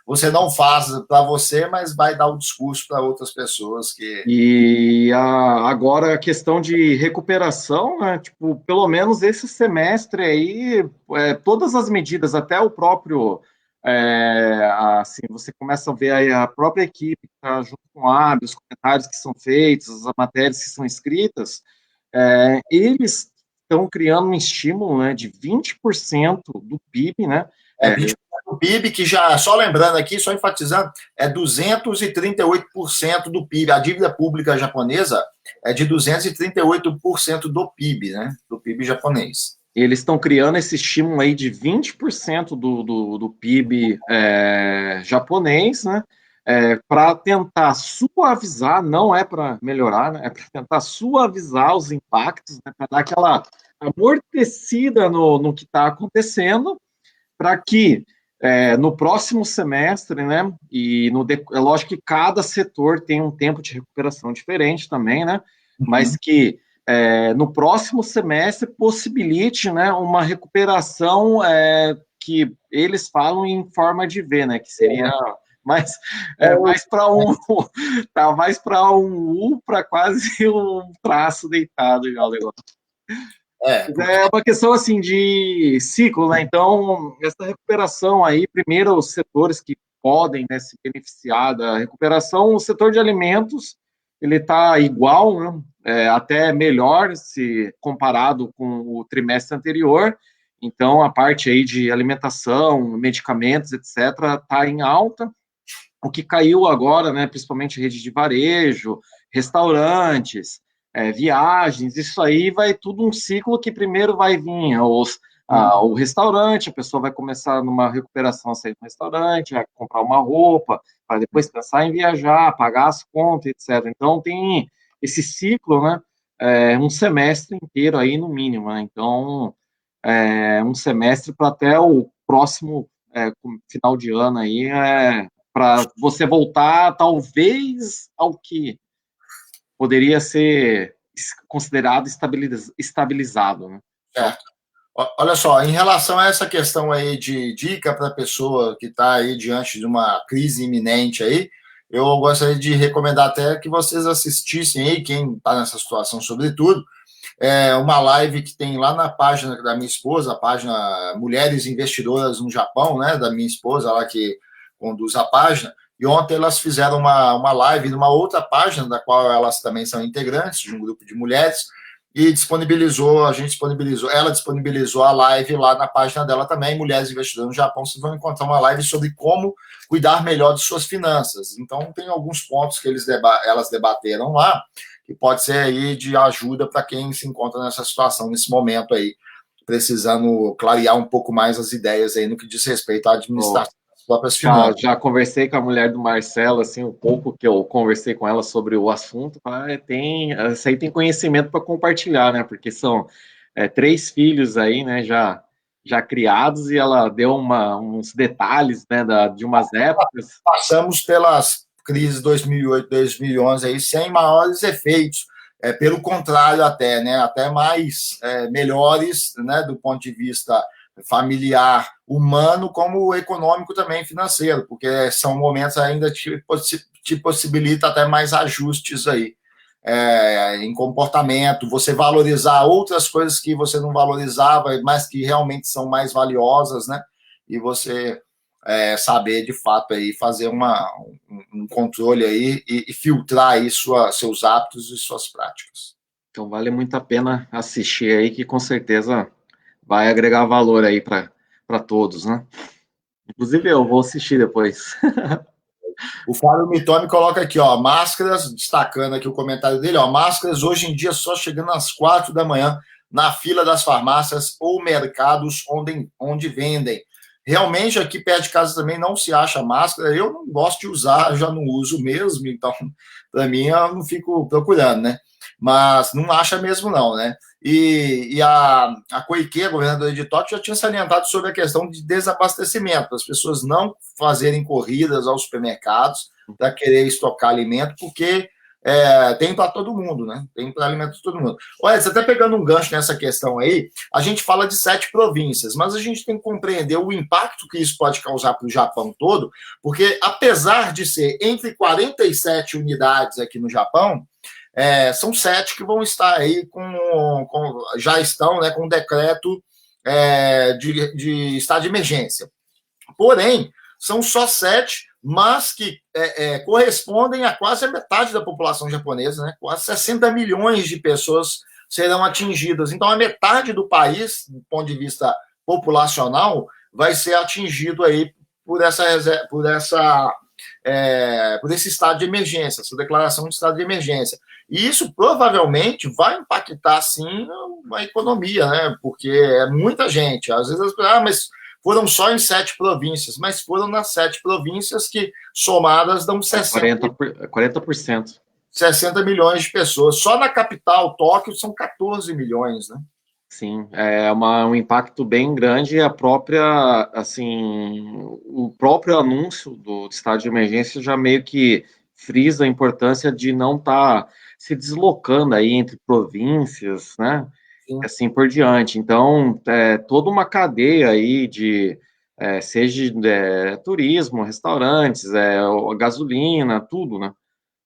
Você não faz para você, mas vai dar o discurso para outras pessoas que. E agora a questão de recuperação, né? Tipo, pelo menos esse semestre aí, todas as medidas, até o próprio, assim, você começa a ver aí a própria equipe que tá junto com a AB, os comentários que são feitos, as matérias que são escritas, eles estão criando um estímulo, né, de 20% do PIB, né? 20% do PIB, que já, só lembrando aqui, só enfatizando, é 238% do PIB. A dívida pública japonesa é de 238% do PIB, né? Do PIB japonês. Eles estão criando esse estímulo aí de 20% do PIB japonês, né? Para tentar suavizar, não é para melhorar, né? É para tentar suavizar os impactos, né? Para dar aquela amortecida no que está acontecendo, para que no próximo semestre, né? E é lógico que cada setor tem um tempo de recuperação diferente também, né? Mas que no próximo semestre possibilite, né, uma recuperação que eles falam em forma de V, né, que seria mais para tá mais para um U, para quase um traço deitado já o negócio. É uma questão assim de ciclo, né? Então, essa recuperação aí, primeiro os setores que podem, né, se beneficiar da recuperação, o setor de alimentos, ele está igual, né? Até melhor se comparado com o trimestre anterior. Então, a parte aí de alimentação, medicamentos, etc., está em alta. O que caiu agora, né, principalmente rede de varejo, restaurantes, viagens, isso aí vai tudo um ciclo que primeiro vai vir o restaurante, a pessoa vai começar numa recuperação a sair do restaurante, vai comprar uma roupa, para depois pensar em viajar, pagar as contas, etc. Então, tem esse ciclo, né, um semestre inteiro aí no mínimo, né? Então, um semestre para até o próximo final de ano aí, para você voltar, talvez, ao que poderia ser considerado estabilizado, né? Certo. Olha só, em relação a essa questão aí de dica para a pessoa que está aí diante de uma crise iminente aí, eu gostaria de recomendar até que vocês assistissem aí, quem está nessa situação, sobretudo, uma live que tem lá na página da minha esposa, a página Mulheres Investidoras no Japão, né, da minha esposa lá que conduz a página, e ontem elas fizeram uma live numa outra página, da qual elas também são integrantes, de um grupo de mulheres, e ela disponibilizou a live lá na página dela também, Mulheres Investidoras no Japão. Vocês vão encontrar uma live sobre como cuidar melhor de suas finanças. Então, tem alguns pontos que elas debateram lá, que pode ser aí de ajuda para quem se encontra nessa situação, nesse momento aí, precisando clarear um pouco mais as ideias aí no que diz respeito à administração das próprias finanças. Já conversei com a mulher do Marcelo, assim, um pouco que eu conversei com ela sobre o assunto, isso aí tem conhecimento para compartilhar, né, porque são 3 filhos aí, né, já criados, e ela deu uns detalhes, né, de umas épocas. Passamos pelas crises 2008, 2011 aí sem maiores efeitos, pelo contrário até, né, até mais melhores, né, do ponto de vista familiar, humano, como econômico também, financeiro, porque são momentos ainda que te possibilita até mais ajustes aí em comportamento, você valorizar outras coisas que você não valorizava, mas que realmente são mais valiosas, né? E você saber de fato aí fazer um controle aí e filtrar aí seus hábitos e suas práticas. Então vale muito a pena assistir aí, que com certeza vai agregar valor aí para todos, né? Inclusive eu vou assistir depois. O Fábio Mitome coloca aqui, ó, máscaras, destacando aqui o comentário dele, ó, máscaras hoje em dia só chegando às 4 da manhã na fila das farmácias ou mercados onde vendem. Realmente aqui perto de casa também não se acha máscara, eu não gosto de usar, eu já não uso mesmo, então para mim eu não fico procurando, né? Mas não acha mesmo não, né? E a Coiquê, a governadora de Tóquio, já tinha salientado sobre a questão de desabastecimento, as pessoas não fazerem corridas aos supermercados para querer estocar alimento, porque tem para todo mundo, né? Tem para alimento de todo mundo. Olha, você até pegando um gancho nessa questão aí, a gente fala de 7 províncias, mas a gente tem que compreender o impacto que isso pode causar para o Japão todo, porque apesar de ser entre 47 unidades aqui no Japão, são 7 que vão estar aí já estão, né, com decreto de estado de emergência. Porém, são só 7, mas que correspondem a quase a metade da população japonesa, né? Quase 60 milhões de pessoas serão atingidas. Então, a metade do país, do ponto de vista populacional, vai ser atingido aí por esse estado de emergência, essa declaração de estado de emergência. E isso provavelmente vai impactar, sim, a economia, né? Porque é muita gente. Às vezes, mas foram só em 7 províncias, mas foram nas 7 províncias que, somadas, dão 40%. 60 milhões de pessoas. Só na capital, Tóquio, são 14 milhões, né? Sim, é um impacto bem grande. A própria, assim, o próprio anúncio do estado de emergência já meio que frisa a importância de não estar se deslocando aí entre províncias, né? Sim. Assim por diante. Então, toda uma cadeia aí seja turismo, restaurantes, gasolina, tudo, né?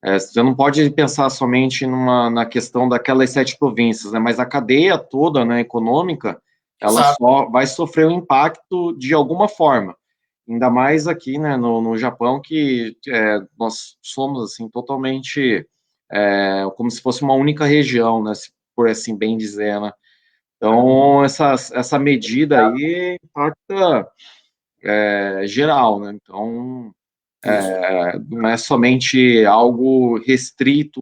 Você não pode pensar somente na questão daquelas 7 províncias, né? Mas a cadeia toda, né, econômica, ela só vai sofrer um impacto de alguma forma. Ainda mais aqui, né, no Japão, que nós somos assim totalmente como se fosse uma única região, né, por assim bem dizer, né? Então essa medida aí impacta geral, né? Então não é somente algo restrito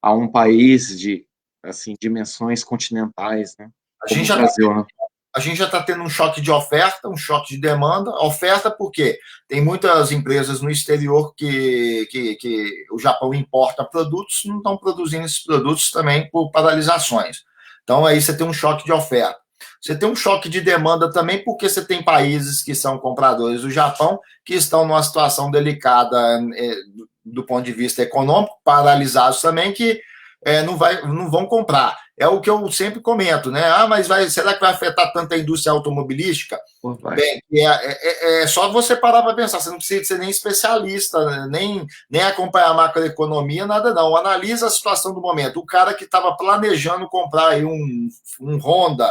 a um país de assim dimensões continentais, né? Como o Brasil, né? A gente já está tendo um choque de oferta, um choque de demanda. Oferta porque tem muitas empresas no exterior que o Japão importa produtos, não estão produzindo esses produtos também por paralisações. Então, aí você tem um choque de oferta. Você tem um choque de demanda também porque você tem países que são compradores do Japão que estão numa situação delicada do ponto de vista econômico, paralisados também, que não vão comprar. É o que eu sempre comento, né? Mas será que vai afetar tanto a indústria automobilística? Bem, é só você parar para pensar, você não precisa ser nem especialista, né? nem acompanhar a macroeconomia, nada não. Analisa a situação do momento. O cara que estava planejando comprar aí um Honda,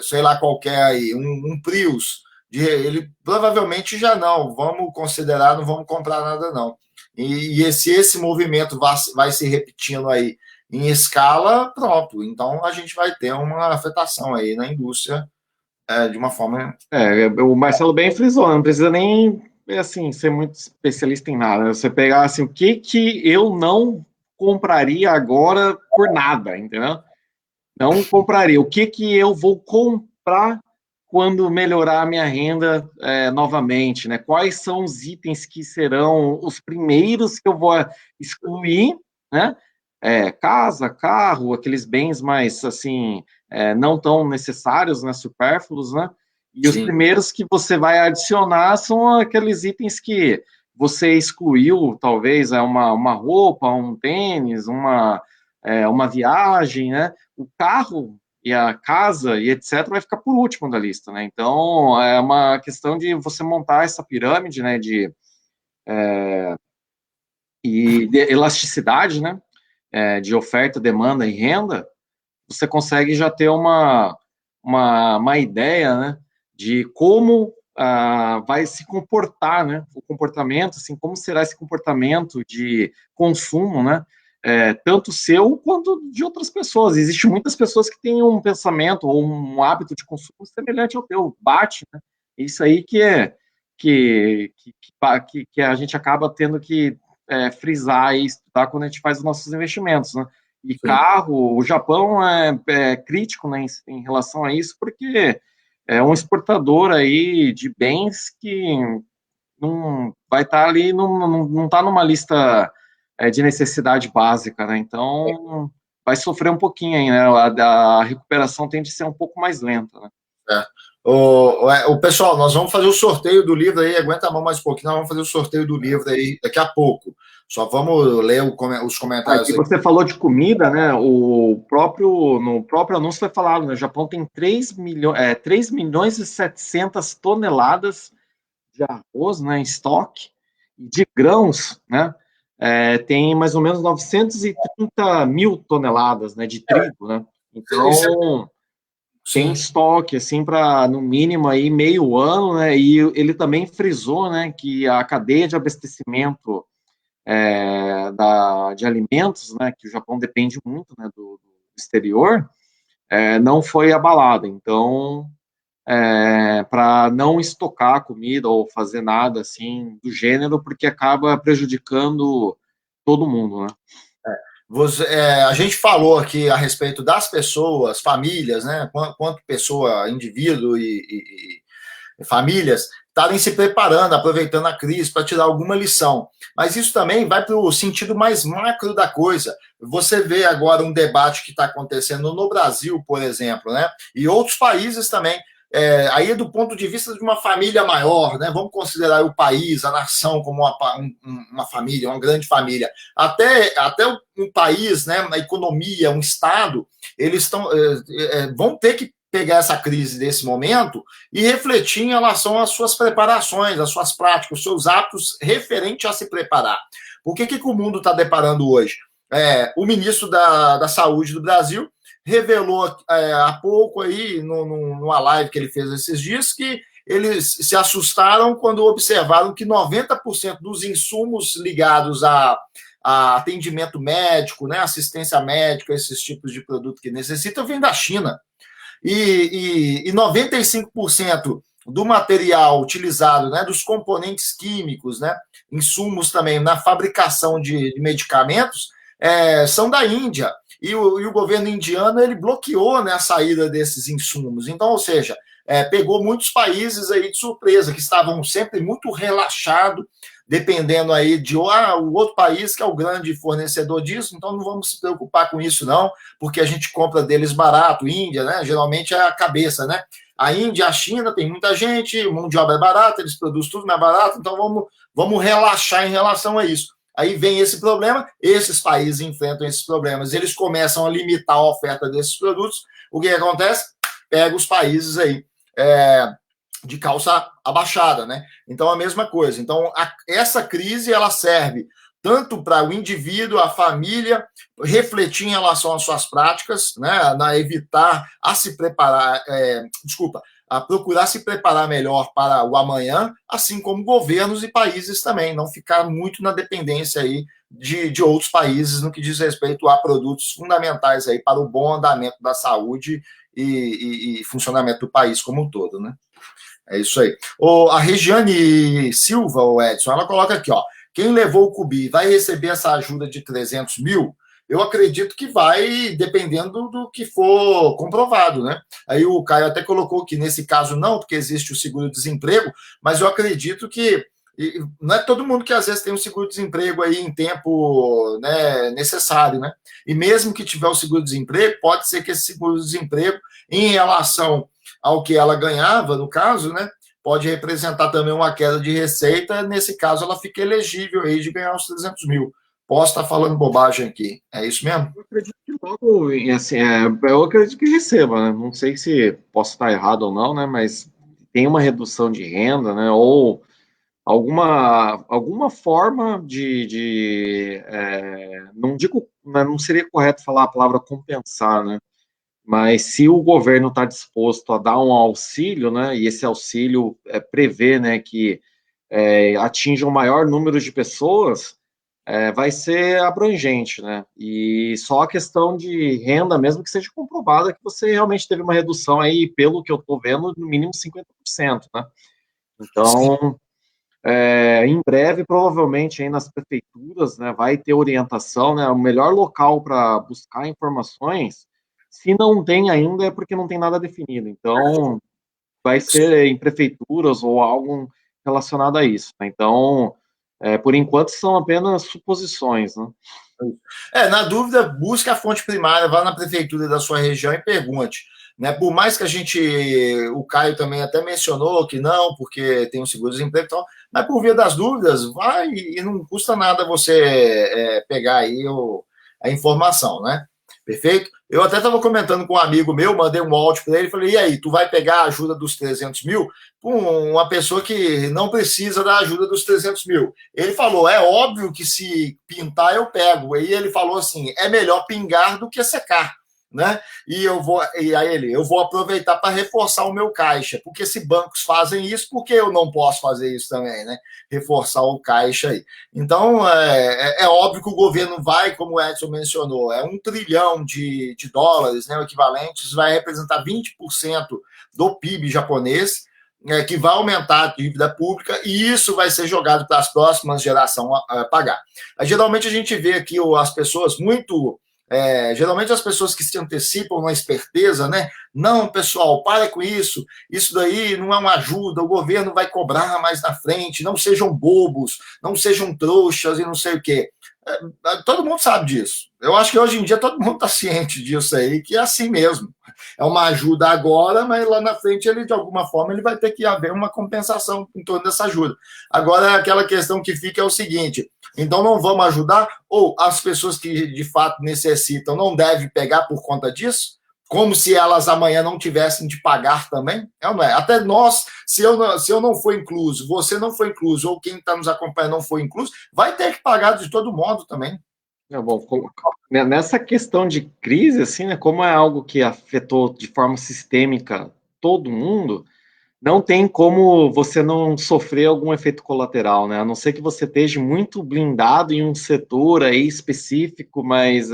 sei lá qualquer aí, um Prius, ele provavelmente já não, vamos considerar, não vamos comprar nada não. E se esse movimento vai se repetindo aí em escala, pronto. Então, a gente vai ter uma afetação aí na indústria de uma forma... o Marcelo bem frisou, não precisa nem, assim, ser muito especialista em nada. Você pegar, assim, o que eu não compraria agora por nada, entendeu? Não compraria. O que eu vou comprar quando melhorar a minha renda novamente, né? Quais são os itens que serão os primeiros que eu vou excluir, né? Casa, carro, aqueles bens mais, assim, não tão necessários, né? Supérfluos, né? E Sim. Os primeiros que você vai adicionar são aqueles itens que você excluiu, talvez, uma roupa, um tênis, uma viagem, né? O carro e a casa e etc. vai ficar por último da lista, né? Então, é uma questão de você montar essa pirâmide, né, de elasticidade, né, de oferta, demanda e renda, você consegue já ter uma ideia, né, de como vai se comportar, né? O comportamento, assim, como será esse comportamento de consumo, né? Tanto seu quanto de outras pessoas. Existem muitas pessoas que têm um pensamento ou um hábito de consumo semelhante ao teu, bate, né? Isso aí que a gente acaba tendo que frisar e estudar quando a gente faz os nossos investimentos, né? E Sim. carro, o Japão é crítico, né, em relação a isso, porque é um exportador aí de bens que não vai estar ali, não está numa lista de necessidade básica, né? Então vai sofrer um pouquinho aí, né? A recuperação tende a ser um pouco mais lenta, né? O pessoal, nós vamos fazer o sorteio do livro aí, aguenta a mão mais um pouquinho, nós vamos fazer o sorteio do livro aí daqui a pouco. Só vamos ler os comentários Aqui aqui. você falou de comida, né? No próprio anúncio foi falado, né? O Japão tem 3 milhões e 700 toneladas de arroz, né, em estoque, de grãos, né? Tem mais ou menos 930 mil toneladas, né, de trigo, né? Então tem Sim. estoque assim para no mínimo aí meio ano, né? E ele também frisou, né, que a cadeia de abastecimento de alimentos, né, que o Japão depende muito, né, do exterior, não foi abalada. Então, para não estocar comida ou fazer nada assim do gênero, porque acaba prejudicando todo mundo, né? A gente falou aqui a respeito das pessoas, famílias, né? Quanto pessoa, indivíduo e famílias estarem se preparando, aproveitando a crise para tirar alguma lição. Mas isso também vai para o sentido mais macro da coisa. Você vê agora um debate que está acontecendo no Brasil, por exemplo, né? E outros países também. Aí do ponto de vista de uma família maior, né? Vamos considerar o país, a nação como uma família, uma grande família. Até um país, né? Uma economia, um estado, eles vão ter que pegar essa crise desse momento e refletir em relação às suas preparações, às suas práticas, os seus hábitos referente a se preparar. Por que o mundo está deparando hoje? O ministro da Saúde do Brasil revelou há pouco aí, numa live que ele fez esses dias, que eles se assustaram quando observaram que 90% dos insumos ligados a atendimento médico, né, assistência médica, esses tipos de produto que necessitam, vem da China. E 95% do material utilizado, né, dos componentes químicos, né, insumos também na fabricação de medicamentos, são da Índia. E o governo indiano ele bloqueou, né, a saída desses insumos. Então, ou seja, pegou muitos países aí de surpresa, que estavam sempre muito relaxados, dependendo aí de o outro país que é o grande fornecedor disso, então não vamos se preocupar com isso não, porque a gente compra deles barato. Índia, né, geralmente é a cabeça, né? A Índia, a China, tem muita gente, mão de obra é barata, eles produzem tudo mais barato, então vamos relaxar em relação a isso. Aí vem esse problema, esses países enfrentam esses problemas, eles começam a limitar a oferta desses produtos, o que acontece? Pega os países aí de calça abaixada, né? Então, a mesma coisa. Então, essa crise, ela serve tanto para o indivíduo, a família, refletir em relação às suas práticas, né? Na evitar a se preparar, a procurar se preparar melhor para o amanhã, assim como governos e países também, não ficar muito na dependência aí de outros países no que diz respeito a produtos fundamentais aí para o bom andamento da saúde e funcionamento do país como um todo, né? É isso aí. A Regiane Silva, o Edson, ela coloca aqui, ó, quem levou o Cubi vai receber essa ajuda de 300 mil? Eu acredito que vai, dependendo do que for comprovado, né? Aí o Caio até colocou que nesse caso não, porque existe o seguro-desemprego, mas eu acredito que não é todo mundo que às vezes tem um seguro-desemprego aí em tempo, né, necessário, né? E mesmo que tiver o seguro-desemprego, pode ser que esse seguro-desemprego, em relação ao que ela ganhava, no caso, né, pode representar também uma queda de receita. Nesse caso, ela fica elegível aí de ganhar uns 300 mil. Posso estar falando bobagem aqui. É isso mesmo? Eu acredito que logo, assim, eu acredito que receba, né? Não sei se posso estar errado ou não, né? Mas tem uma redução de renda, né? Ou alguma forma não digo, né, não seria correto falar a palavra compensar, né? mas se o governo está disposto a dar um auxílio, né, e esse auxílio prevê, né, que atinja o maior número de pessoas, vai ser abrangente, né? E só a questão de renda, mesmo que seja comprovada, que você realmente teve uma redução aí, pelo que eu estou vendo, no mínimo 50%, né? Então, em breve, provavelmente, aí nas prefeituras, né, vai ter orientação, né? O melhor local para buscar informações, se não tem ainda, é porque não tem nada definido. Então, vai ser em prefeituras ou algo relacionado a isso, né? Então, por enquanto, são apenas suposições, né? Na dúvida, busque a fonte primária, vá na prefeitura da sua região e pergunte. Né? Por mais que o Caio também até mencionou que não, porque tem um seguro-desemprego e tal, mas por via das dúvidas, vai e não custa nada você pegar aí a informação, né? Perfeito? Eu até estava comentando com um amigo meu, mandei um áudio para ele, falei, e aí, tu vai pegar a ajuda dos 300 mil para uma pessoa que não precisa da ajuda dos 300 mil? Ele falou, é óbvio que se pintar eu pego. E ele falou assim, é melhor pingar do que secar. Né? Eu vou aproveitar para reforçar o meu caixa, porque se bancos fazem isso, por que eu não posso fazer isso também, né? Reforçar o caixa aí. Então, é óbvio que o governo vai, como o Edson mencionou, 1 trilhão de dólares, né, o equivalente, isso vai representar 20% do PIB japonês, que vai aumentar a dívida pública, e isso vai ser jogado para as próximas gerações pagar. Geralmente a gente vê aqui as pessoas muito... geralmente as pessoas que se antecipam na esperteza, né? Não, pessoal, para com isso daí não é uma ajuda, o governo vai cobrar mais na frente, não sejam bobos, não sejam trouxas e não sei o quê. Todo mundo sabe disso. Eu acho que hoje em dia todo mundo está ciente disso aí, que é assim mesmo. É uma ajuda agora, mas lá na frente ele, de alguma forma, ele vai ter que haver uma compensação em torno dessa ajuda. Agora, aquela questão que fica é o seguinte, então não vamos ajudar? Ou as pessoas que de fato necessitam não devem pegar por conta disso? Como se elas amanhã não tivessem de pagar também? É ou não é? Até nós, se eu não for incluso, você não for incluso, ou quem está nos acompanhando não for incluso, vai ter que pagar de todo modo também. Bom, nessa questão de crise, assim, né, como é algo que afetou de forma sistêmica todo mundo, não tem como você não sofrer algum efeito colateral, né? A não ser que você esteja muito blindado em um setor aí específico, mas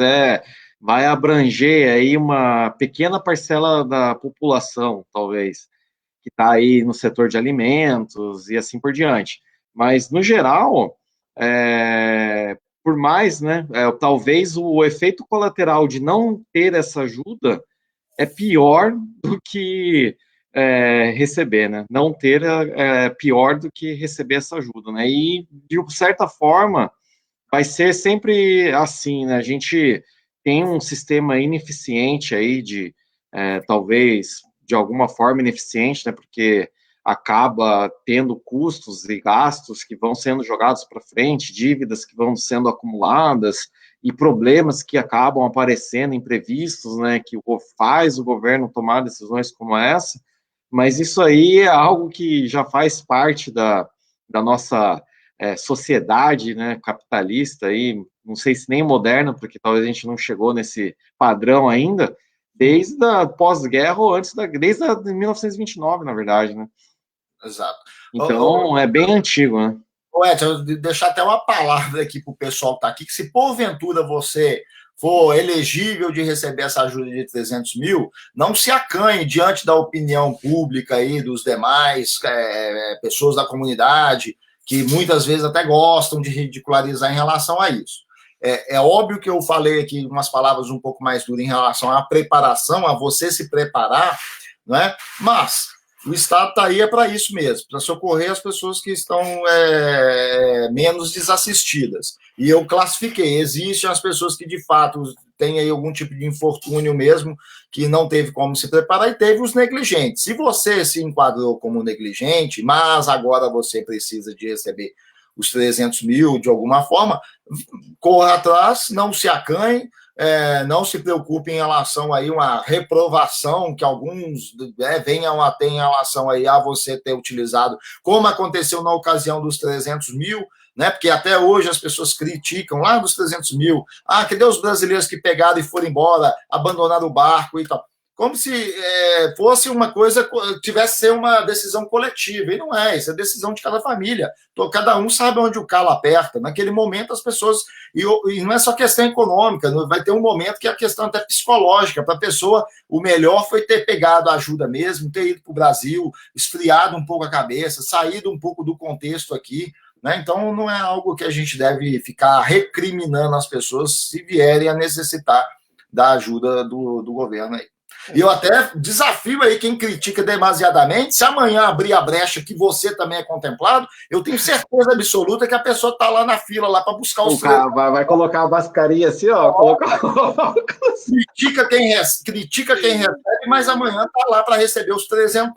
vai abranger aí uma pequena parcela da população, talvez, que está aí no setor de alimentos e assim por diante. Mas, no geral, por mais, né, talvez o efeito colateral de não ter essa ajuda é pior do que receber, né? Não ter é pior do que receber essa ajuda, né? E, de certa forma, vai ser sempre assim, né? A gente tem um sistema ineficiente aí talvez, de alguma forma ineficiente, né? Porque acaba tendo custos e gastos que vão sendo jogados para frente, dívidas que vão sendo acumuladas e problemas que acabam aparecendo imprevistos, né? Que faz o governo tomar decisões como essa, mas isso aí é algo que já faz parte da nossa sociedade, né, capitalista aí, não sei se nem moderna, porque talvez a gente não chegou nesse padrão ainda, desde a pós-guerra ou desde 1929, na verdade, né? Exato. Então, é bem antigo, né? Edson, eu vou deixar até uma palavra aqui para o pessoal que está aqui, que se porventura você for elegível de receber essa ajuda de 300 mil, não se acanhe diante da opinião pública aí dos demais pessoas da comunidade, que muitas vezes até gostam de ridicularizar em relação a isso. É óbvio que eu falei aqui umas palavras um pouco mais duras em relação à preparação, a você se preparar, né? Mas o Estado está aí para isso mesmo, para socorrer as pessoas que estão menos desassistidas. E eu classifiquei, existem as pessoas que, de fato, têm aí algum tipo de infortúnio mesmo, que não teve como se preparar, e teve os negligentes. Se você se enquadrou como negligente, mas agora você precisa de receber os 300 mil de alguma forma, corra atrás, não se acanhe, não se preocupe em relação aí uma reprovação que alguns venham a ter em relação aí a você ter utilizado, como aconteceu na ocasião dos 300 mil, né? Porque até hoje as pessoas criticam lá dos 300 mil, cadê os brasileiros que pegaram e foram embora, abandonaram o barco e tal. como se fosse uma coisa, tivesse ser uma decisão coletiva, e não é, isso é decisão de cada família. Então, cada um sabe onde o calo aperta. Naquele momento, as pessoas. E não é só questão econômica, vai ter um momento que é a questão até psicológica. Para a pessoa, o melhor foi ter pegado a ajuda mesmo, ter ido para o Brasil, esfriado um pouco a cabeça, saído um pouco do contexto aqui. Né? Então, não é algo que a gente deve ficar recriminando as pessoas se vierem a necessitar da ajuda do governo aí. E eu até desafio aí quem critica demasiadamente, se amanhã abrir a brecha que você também é contemplado, eu tenho certeza absoluta que a pessoa está lá na fila lá para buscar os vai colocar a mascarinha assim, ó. Critica quem recebe, mas amanhã está lá para receber os 300,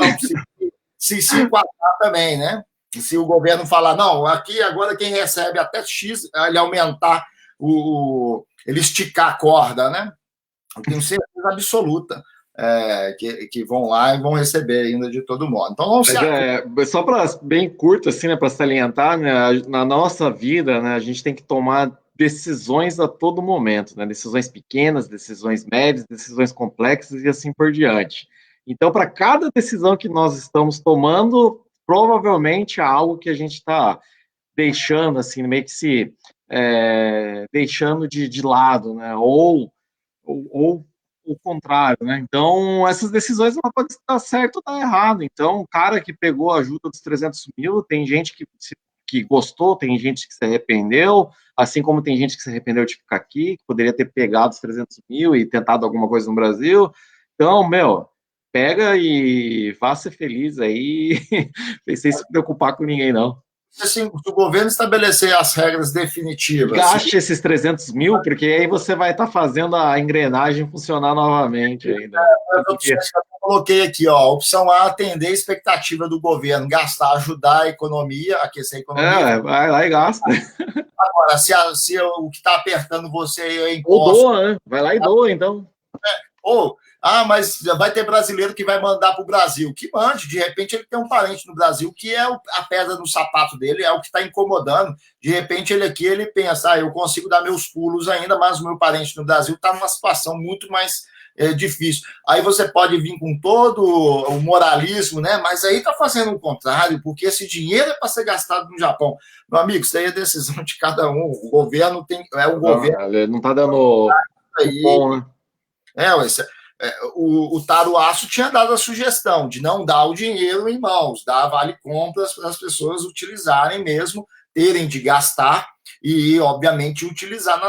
se enquadrar também, né? Se o governo falar, não, aqui agora quem recebe até X, ele aumentar, ele esticar a corda, né? Eu tenho certeza absoluta que vão lá e vão receber ainda de todo modo. Então, vamos só para bem curto, assim, né, para salientar, né, na nossa vida, né, a gente tem que tomar decisões a todo momento, né, decisões pequenas, decisões médias, decisões complexas e assim por diante. Então, para cada decisão que nós estamos tomando, provavelmente há algo que a gente está deixando, assim, meio que se deixando de lado, né, ou o contrário, né? Então, essas decisões não podem estar certo ou estar errado. Então, o cara que pegou a ajuda dos 300 mil, tem gente que gostou, tem gente que se arrependeu, assim como tem gente que se arrependeu de ficar aqui, que poderia ter pegado os 300 mil e tentado alguma coisa no Brasil. Então, pega e vá ser feliz aí, sem se preocupar com ninguém, não. Assim, se o governo estabelecer as regras definitivas... Gaste esses 300 mil, porque aí você vai estar fazendo a engrenagem funcionar novamente. Ainda. As opções que eu coloquei aqui, ó, opção A, atender a expectativa do governo, gastar, ajudar a economia, aquecer a economia. Vai lá e gasta. Agora, se o que está apertando você é imposto... Ou doa, né? Vai lá e doa, então. Mas vai ter brasileiro que vai mandar para o Brasil. Que mande, de repente ele tem um parente no Brasil que é a pedra no sapato dele, é o que está incomodando. De repente ele pensa, eu consigo dar meus pulos ainda, mas o meu parente no Brasil está numa situação muito mais difícil. Aí você pode vir com todo o moralismo, né? Mas aí está fazendo o contrário, porque esse dinheiro é para ser gastado no Japão. Meu amigo, isso aí é decisão de cada um. O governo tem... governo. Não está dando bom, né? O Taruaço tinha dado a sugestão de não dar o dinheiro em mãos, dar vale-compras para as pessoas utilizarem mesmo, terem de gastar e, obviamente, utilizar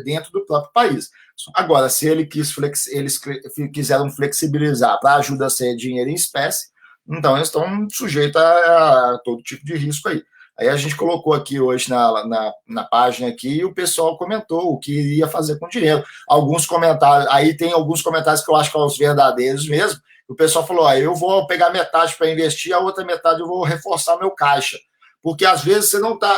dentro do próprio país. Agora, se eles quiseram flexibilizar para a ajuda a ser dinheiro em espécie, então eles estão sujeitos a todo tipo de risco aí. Aí a gente colocou aqui hoje na página aqui e o pessoal comentou o que iria fazer com o dinheiro. Alguns comentários, aí tem alguns comentários que eu acho que são os verdadeiros mesmo. O pessoal falou, eu vou pegar metade para investir, a outra metade eu vou reforçar meu caixa. Porque às vezes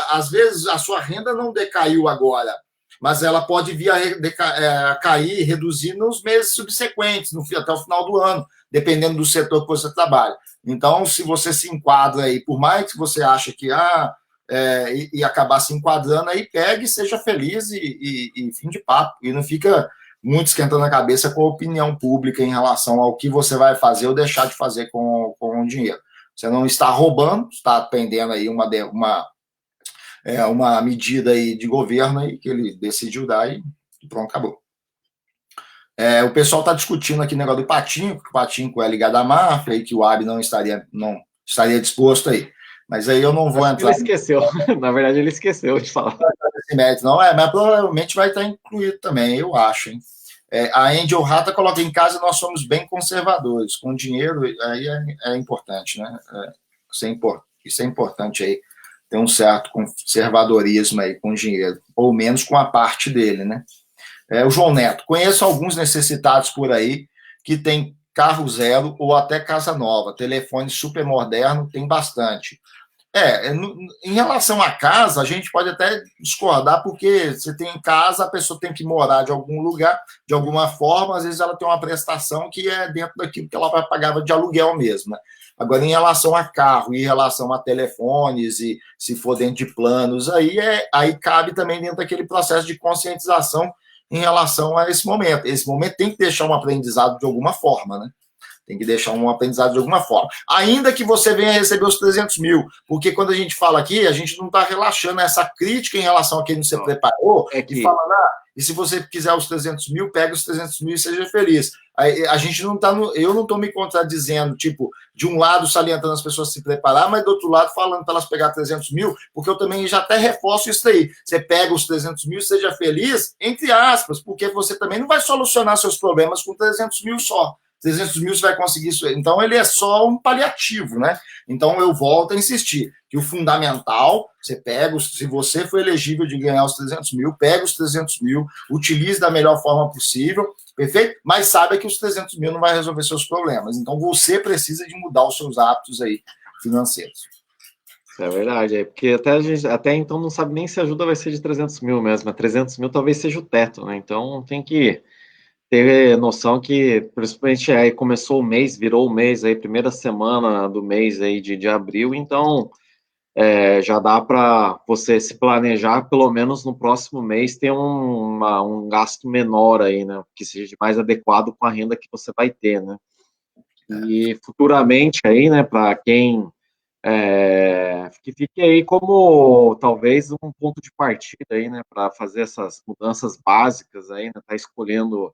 às vezes a sua renda não decaiu agora, mas ela pode vir a cair, reduzir nos meses subsequentes, até o final do ano, dependendo do setor que você trabalha. Então, se você se enquadra aí, por mais que você ache que e acabar se enquadrando, aí pegue, seja feliz e fim de papo. E não fica muito esquentando a cabeça com a opinião pública em relação ao que você vai fazer ou deixar de fazer com o dinheiro. Você não está roubando, está atendendo aí uma medida aí de governo aí que ele decidiu dar e pronto, acabou. O pessoal está discutindo aqui o negócio do Patinco, que o Patinco é ligado à máfia e que o AB não estaria disposto aí. Mas aí eu não vou entrar... Ele esqueceu, na verdade ele esqueceu de falar. Não, mas provavelmente vai estar incluído também, eu acho, hein? A Angel Rata coloca em casa, nós somos bem conservadores, com dinheiro aí é importante, né? Isso é importante aí, ter um certo conservadorismo aí com dinheiro, ou menos com a parte dele, né? O João Neto, conheço alguns necessitados por aí que tem carro zero ou até casa nova, telefone super moderno, tem bastante. Em relação à casa, a gente pode até discordar, porque você tem casa, a pessoa tem que morar de algum lugar, de alguma forma, às vezes ela tem uma prestação que é dentro daquilo que ela vai pagar de aluguel mesmo, né? Agora, em relação a carro, em relação a telefones, e se for dentro de planos, aí cabe também dentro daquele processo de conscientização em relação a esse momento. Esse momento tem que deixar um aprendizado de alguma forma, né? Tem que deixar um aprendizado de alguma forma. Ainda que você venha receber os 300 mil, porque quando a gente fala aqui, a gente não está relaxando essa crítica em relação a quem você preparou e fala, e se você quiser os 300 mil, pega os 300 mil e seja feliz. A gente não está, eu não estou me contradizendo, tipo, de um lado salientando as pessoas se preparar, mas do outro lado falando para elas pegar 300 mil, porque eu também já até reforço isso aí. Você pega os 300 mil, seja feliz, entre aspas, porque você também não vai solucionar seus problemas com 300 mil só. 300 mil você vai conseguir isso. Então, ele é só um paliativo, né? Então, eu volto a insistir que o fundamental, você pega, se você for elegível de ganhar os 300 mil, pega os 300 mil, utilize da melhor forma possível, perfeito? Mas saiba que os 300 mil não vai resolver seus problemas. Então, você precisa de mudar os seus hábitos aí financeiros. É verdade, porque até a gente, até então não sabe nem se a ajuda vai ser de 300 mil mesmo, mas 300 mil talvez seja o teto, né? Então, tem que ter noção que, principalmente aí começou o mês, virou o mês aí, primeira semana do mês aí de abril, então já dá para você se planejar, pelo menos no próximo mês, ter um gasto menor aí, né, que seja mais adequado com a renda que você vai ter, né. E futuramente aí, né, para quem que fique aí como talvez um ponto de partida aí, né, para fazer essas mudanças básicas aí, né, tá escolhendo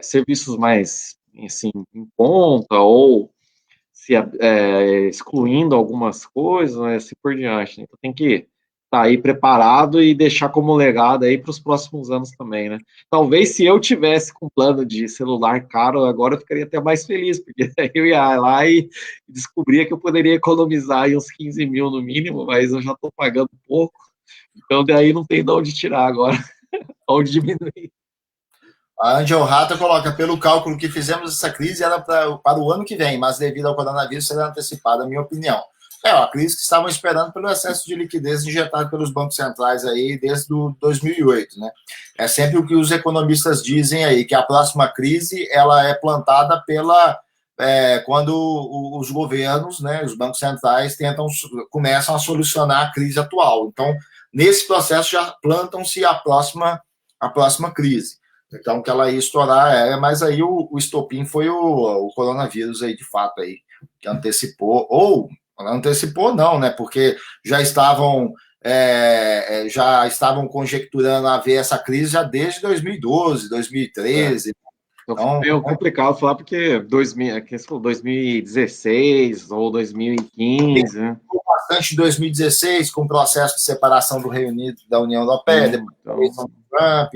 serviços mais, assim, em conta, ou se excluindo algumas coisas, né, assim por diante. Então tem que estar aí preparado e deixar como legado aí para os próximos anos também, né? Talvez se eu tivesse com plano de celular caro, agora eu ficaria até mais feliz, porque eu ia lá e descobria que eu poderia economizar aí uns 15 mil no mínimo, mas eu já estou pagando pouco, então daí não tem de onde tirar agora, onde diminuir. A Angel Rata coloca, pelo cálculo que fizemos, essa crise era para o ano que vem, mas devido ao coronavírus será antecipada, na minha opinião. A crise que estavam esperando pelo excesso de liquidez injetado pelos bancos centrais aí desde 2008, né? É sempre o que os economistas dizem aí, que a próxima crise ela é plantada quando os governos, né, os bancos centrais começam a solucionar a crise atual. Então, nesse processo já plantam-se a próxima crise. Então, que ela ia estourar, mas aí o estopim foi o coronavírus aí, de fato, aí, que antecipou, ou antecipou não, né, porque já estavam conjecturando haver essa crise já desde 2012, 2013. Então, é complicado falar porque 2016 ou 2015, né? Bastante em 2016, com o processo de separação do Reino Unido da União Europeia, depois com Trump,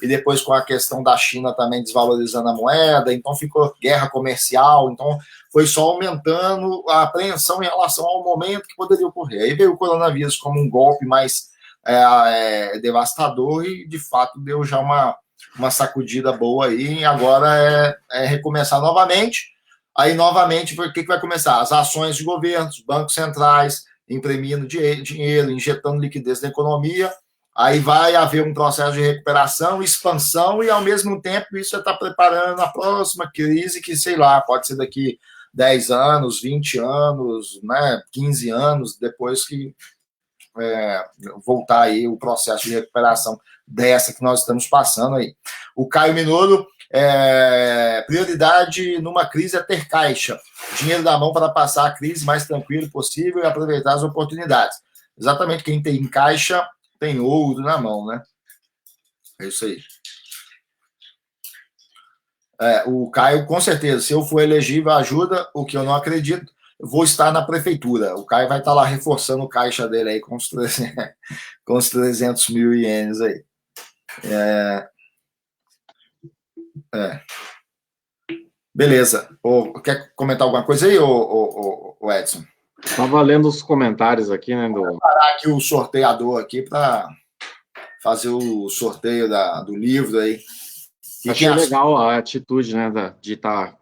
e depois com a questão da China também desvalorizando a moeda, então ficou guerra comercial, então foi só aumentando a apreensão em relação ao momento que poderia ocorrer. Aí veio o coronavírus como um golpe mais devastador e, de fato, deu já uma sacudida boa aí, e agora é recomeçar novamente. Aí, novamente, o que vai começar? As ações de governos, bancos centrais, imprimindo dinheiro, injetando liquidez na economia. Aí vai haver um processo de recuperação, expansão, e, ao mesmo tempo, isso já está preparando a próxima crise, que, sei lá, pode ser daqui 10 anos, 20 anos, né, 15 anos, depois que voltar aí o processo de recuperação dessa que nós estamos passando aí. O Caio Minoro, prioridade numa crise é ter caixa, dinheiro na mão para passar a crise mais tranquilo possível e aproveitar as oportunidades. Exatamente, quem tem caixa tem ouro na mão, né? É isso aí. O Caio, com certeza, se eu for elegível, ajuda, o que eu não acredito, vou estar na prefeitura. O Caio vai estar lá reforçando o caixa dele aí com os 300 mil ienes aí. Beleza. Quer comentar alguma coisa aí, Edson? Estava lendo os comentários aqui, né? Vou parar aqui o sorteador aqui para fazer o sorteio do livro aí. Achei legal a atitude, né, de estar,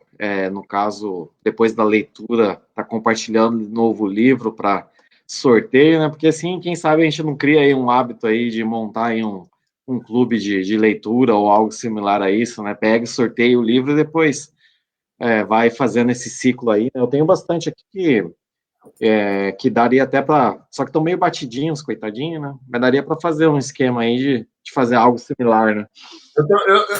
no caso, depois da leitura, tá compartilhando de novo o livro para sorteio, né? Porque assim, quem sabe a gente não cria aí um hábito aí de montar aí um clube de leitura ou algo similar a isso, né? Pega e sorteia o livro e depois vai fazendo esse ciclo aí. Eu tenho bastante aqui que que daria até para... Só que estão meio batidinhos, coitadinho, né? Mas daria para fazer um esquema aí de fazer algo similar, né?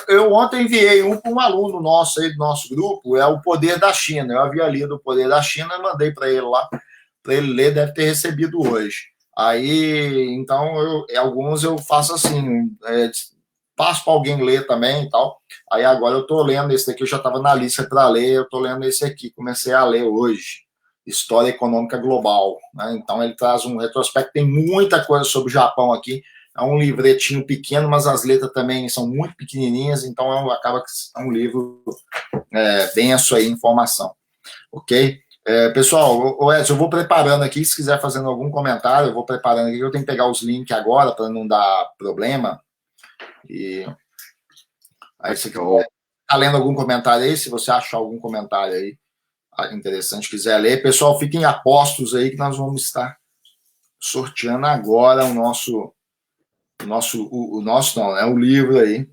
Eu ontem enviei para um aluno nosso aí do nosso grupo, é O Poder da China. Eu havia lido O Poder da China e mandei para ele lá, para ele ler, deve ter recebido hoje. Aí, então, alguns eu faço assim, passo para alguém ler também e tal. Aí agora eu estou lendo esse daqui, eu já estava na lista para ler, eu estou lendo esse aqui, comecei a ler hoje, História Econômica Global, né? Então ele traz um retrospecto, tem muita coisa sobre o Japão aqui, é um livretinho pequeno, mas as letras também são muito pequenininhas, então acaba que é um livro denso aí, informação, ok? Pessoal, o Edson, eu vou preparando aqui, se quiser fazendo algum comentário, eu vou preparando aqui, eu tenho que pegar os links agora para não dar problema. E aí, se você está lendo algum comentário aí, se você achar algum comentário aí interessante, quiser ler, pessoal, fiquem apostos aí que nós vamos estar sorteando agora o nosso não, é o livro aí.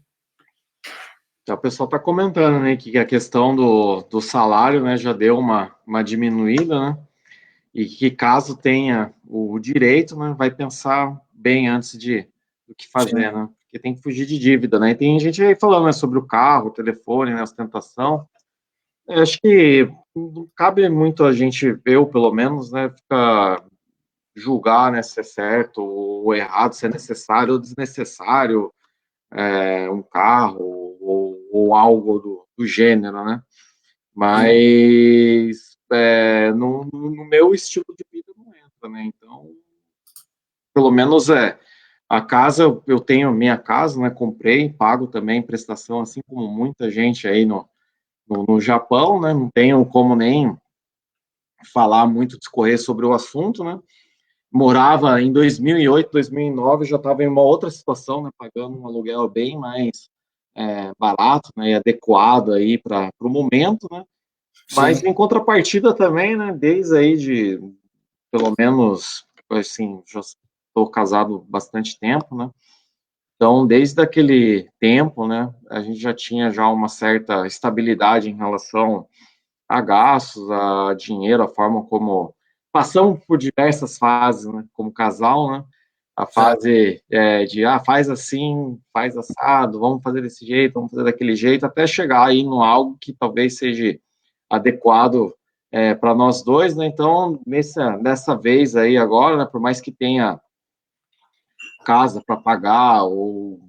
Já o pessoal está comentando, né, que a questão do salário, né, já deu uma diminuída, né, e que caso tenha o direito, né, vai pensar bem antes do que fazer, né, porque tem que fugir de dívida, né, e tem gente aí falando, né, sobre o carro, o telefone, né, a ostentação. Eu acho que não cabe muito a gente, eu pelo menos, né, ficar julgar, né, se é certo ou errado, se é necessário ou desnecessário, um carro ou algo do gênero, né? Mas no meu estilo de vida não entra, né? Então, pelo menos a casa, eu tenho minha casa, né? Comprei, pago também prestação, assim como muita gente aí no Japão, né? Não tenho como nem falar muito, discorrer sobre o assunto, né? Morava em 2008, 2009, já estava em uma outra situação, né, pagando um aluguel bem mais barato, né, e adequado aí para o momento, né, mas em contrapartida também, né, desde aí de, pelo menos, assim, já estou casado bastante tempo, né, então desde aquele tempo, né, a gente já tinha já uma certa estabilidade em relação a gastos, a dinheiro, a forma como passamos por diversas fases, né, como casal, né, a fase de, faz assim, faz assado, vamos fazer desse jeito, vamos fazer daquele jeito, até chegar aí no algo que talvez seja adequado para nós dois, né, então, nessa vez aí agora, né, por mais que tenha casa para pagar ou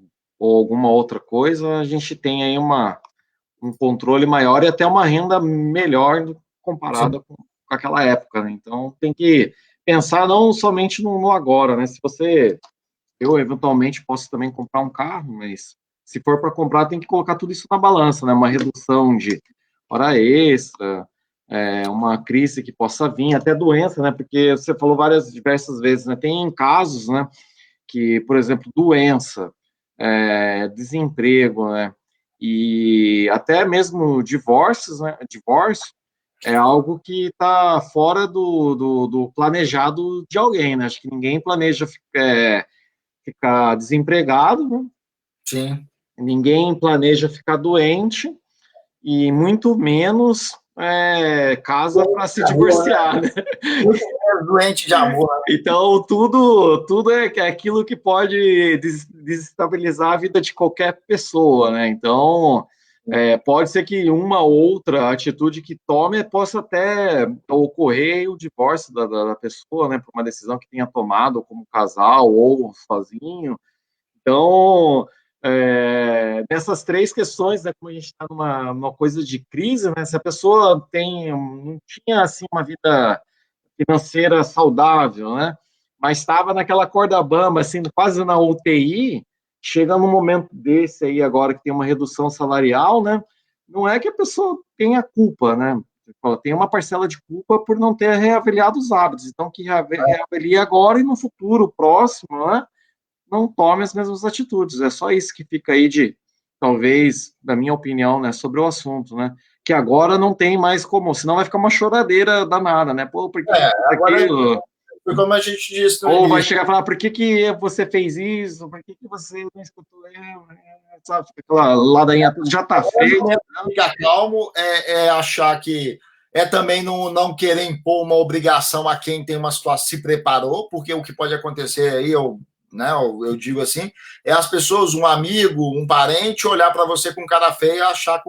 alguma outra coisa, a gente tem aí um controle maior e até uma renda melhor comparada com aquela época, né? Então, tem que pensar não somente no agora, né? Eu eventualmente posso também comprar um carro, mas se for para comprar, tem que colocar tudo isso na balança, né? Uma redução de hora extra, uma crise que possa vir, até doença, né? Porque você falou diversas vezes, né? Tem casos, né? Que, por exemplo, doença, desemprego, né? E até mesmo divórcios, né? Divórcio é algo que está fora do planejado de alguém, né? Acho que ninguém planeja ficar desempregado, né? Sim. Ninguém planeja ficar doente e muito menos casa para se divorciar, né? Doente de amor. Então, tudo é aquilo que pode desestabilizar a vida de qualquer pessoa, né? Então, pode ser que uma outra atitude que tome possa até ocorrer o divórcio da pessoa, né? Por uma decisão que tenha tomado como casal ou sozinho. Então, nessas três questões, né, como a gente está numa coisa de crise, né? Se a pessoa não tinha, assim, uma vida financeira saudável, né? Mas estava naquela corda bamba, assim, quase na UTI, chega num momento desse aí agora que tem uma redução salarial, né? Não é que a pessoa tenha culpa, né? Tem uma parcela de culpa por não ter reavaliado os hábitos, então que reavalie agora e no futuro próximo, né? Não tome as mesmas atitudes. É só isso que fica aí talvez, na minha opinião, né, sobre o assunto, né? Que agora não tem mais como, senão vai ficar uma choradeira danada, né? Pô, por que aquilo? Como a gente disse no Ou início. vai chegar e falar, por que você fez isso? Por que você não escutou eu? Sabe, aquela ladainha já tá feita. Ficar calmo é achar que é também não querer impor uma obrigação a quem tem uma situação, se preparou, porque o que pode acontecer aí, eu digo assim, é as pessoas, um amigo, um parente, olhar para você com cara feia e achar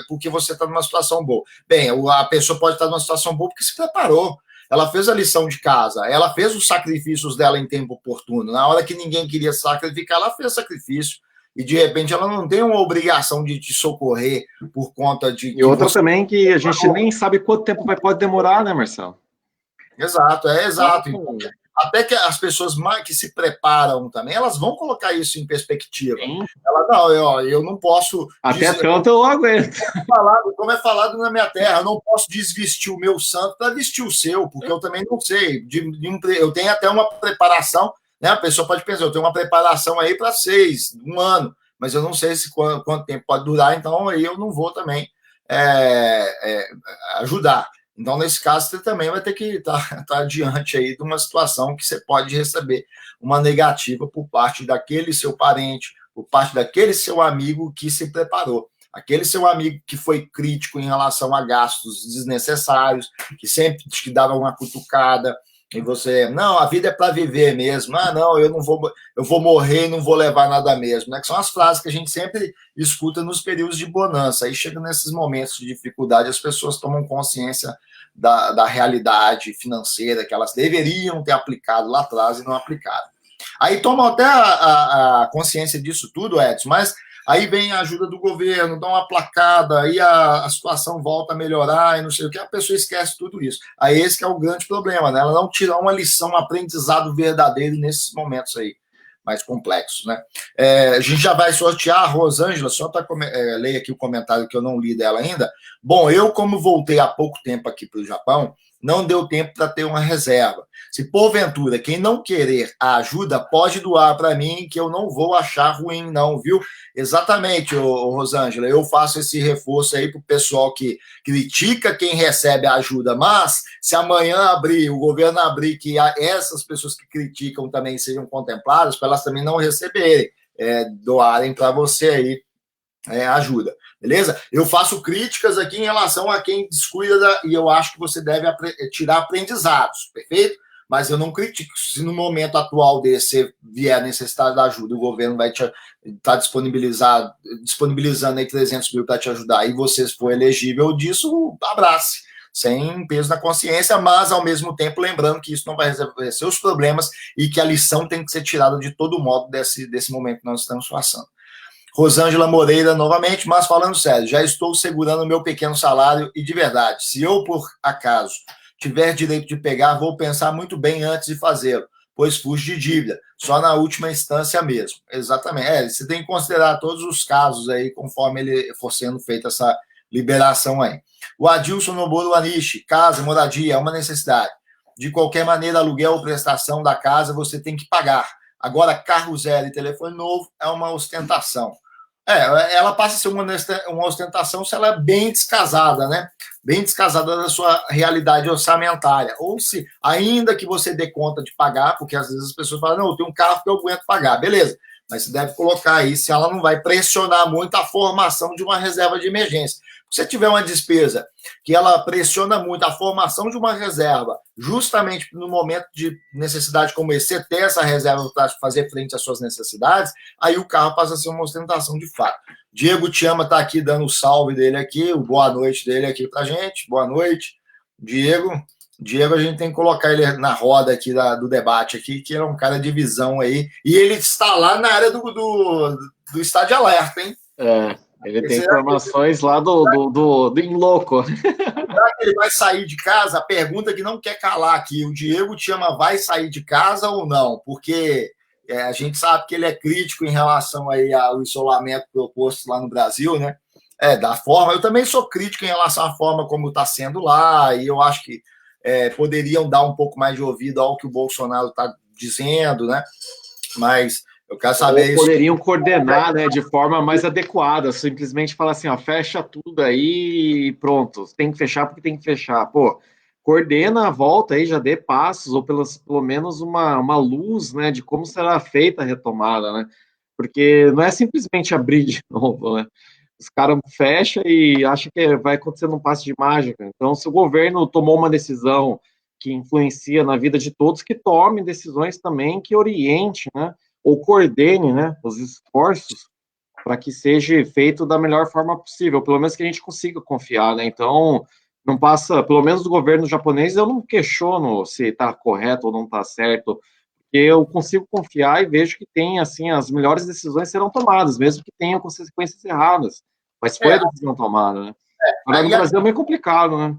porque você está numa situação boa. Bem, a pessoa pode estar numa situação boa porque se preparou. Ela fez a lição de casa, ela fez os sacrifícios dela em tempo oportuno. Na hora que ninguém queria sacrificar, ela fez sacrifício. E, de repente, ela não tem uma obrigação de te socorrer por conta de... E outra também que a gente nem sabe quanto tempo pode demorar, né, Marcelo? Exato. Até que as pessoas que se preparam também, elas vão colocar isso em perspectiva. Sim. Eu não posso... Até tanto eu aguento. Como é falado na minha terra, eu não posso desvestir o meu santo para vestir o seu, porque eu também não sei. Eu tenho até uma preparação, né? A pessoa pode pensar, eu tenho uma preparação aí para 1 ano, mas eu não sei quanto tempo pode durar, então aí eu não vou também ajudar. Então, nesse caso, você também vai ter que estar diante aí de uma situação que você pode receber uma negativa por parte daquele seu parente, por parte daquele seu amigo que se preparou. Aquele seu amigo que foi crítico em relação a gastos desnecessários, que sempre te dava uma cutucada, e você, não, a vida é para viver mesmo, não, eu vou morrer e não vou levar nada mesmo, né? Que são as frases que a gente sempre escuta nos períodos de bonança. Aí chega nesses momentos de dificuldade, as pessoas tomam consciência da realidade financeira que elas deveriam ter aplicado lá atrás e não aplicaram. Aí tomam até a consciência disso tudo, Edson, mas aí vem a ajuda do governo, dá uma placada, aí a situação volta a melhorar e não sei o que, a pessoa esquece tudo isso. Aí esse que é o grande problema, né? Ela não tira uma lição, um aprendizado verdadeiro nesses momentos aí mais complexos, né? A gente já vai sortear a Rosângela, só para ler aqui o comentário que eu não li dela ainda. Bom, eu, como voltei há pouco tempo aqui para o Japão, não deu tempo para ter uma reserva. Se porventura quem não querer a ajuda, pode doar para mim, que eu não vou achar ruim, não, viu? Exatamente, Rosângela, eu faço esse reforço aí para o pessoal que critica quem recebe a ajuda, mas se amanhã o governo abrir que essas pessoas que criticam também sejam contempladas, para elas também não receberem, doarem para você aí ajuda. Beleza? Eu faço críticas aqui em relação a quem descuida e eu acho que você deve tirar aprendizados, perfeito? Mas eu não critico. Se no momento atual desse vier necessidade de ajuda, o governo vai estar disponibilizando aí 300 mil para te ajudar e você for elegível disso, abrace, sem peso na consciência, mas ao mesmo tempo lembrando que isso não vai resolver seus problemas e que a lição tem que ser tirada de todo modo desse momento que nós estamos passando. Rosângela Moreira novamente, mas falando sério, já estou segurando o meu pequeno salário e de verdade, se eu por acaso tiver direito de pegar, vou pensar muito bem antes de fazê-lo, pois fujo de dívida, só na última instância mesmo. Exatamente, você tem que considerar todos os casos aí, conforme ele for sendo feita essa liberação aí. O Adilson Noboru Anishi, casa, moradia, é uma necessidade. De qualquer maneira, aluguel ou prestação da casa, você tem que pagar. Agora, carro zero e telefone novo é uma ostentação. Ela passa a ser uma ostentação se ela é bem descasada, né? Bem descasada da sua realidade orçamentária. Ou se, ainda que você dê conta de pagar, porque às vezes as pessoas falam, não, eu tenho um carro que eu aguento pagar. Beleza, mas você deve colocar aí se ela não vai pressionar muito a formação de uma reserva de emergência. Se você tiver uma despesa que ela pressiona muito a formação de uma reserva, justamente no momento de necessidade como esse, você ter essa reserva para fazer frente às suas necessidades, aí o carro passa a ser uma ostentação de fato. Diego Te Ama está aqui dando o salve dele aqui, o boa noite dele aqui para a gente. Boa noite, Diego. Diego, a gente tem que colocar ele na roda aqui do debate aqui, que ele é um cara de visão aí, e ele está lá na área do estado de alerta, hein? Ele tem informações lá do In Loco. Será que ele vai sair de casa? A pergunta que não quer calar aqui, o Diego Te Ama vai sair de casa ou não? Porque a gente sabe que ele é crítico em relação aí ao isolamento proposto lá no Brasil, né? Da forma, eu também sou crítico em relação à forma como está sendo lá, e eu acho que poderiam dar um pouco mais de ouvido ao que o Bolsonaro está dizendo, né? Mas eu quero saber isso. Poderiam coordenar, né, de forma mais adequada, simplesmente falar assim, ó, fecha tudo aí e pronto, tem que fechar porque tem que fechar. Pô, coordena a volta aí, já dê passos, ou pelo menos uma luz, né, de como será feita a retomada, né? Porque não é simplesmente abrir de novo, né? os caras fecham e acham que vai acontecer num passe de mágica. Então, se o governo tomou uma decisão que influencia na vida de todos, que tome decisões também que oriente, né, ou coordene, né, os esforços para que seja feito da melhor forma possível, pelo menos que a gente consiga confiar, né? Então, não passa, pelo menos do governo japonês, eu não questiono se está correto ou não está certo, porque eu consigo confiar e vejo que tem, assim, as melhores decisões serão tomadas, mesmo que tenham consequências erradas, mas foi a decisão tomada, né? Agora, no Brasil é meio complicado, né?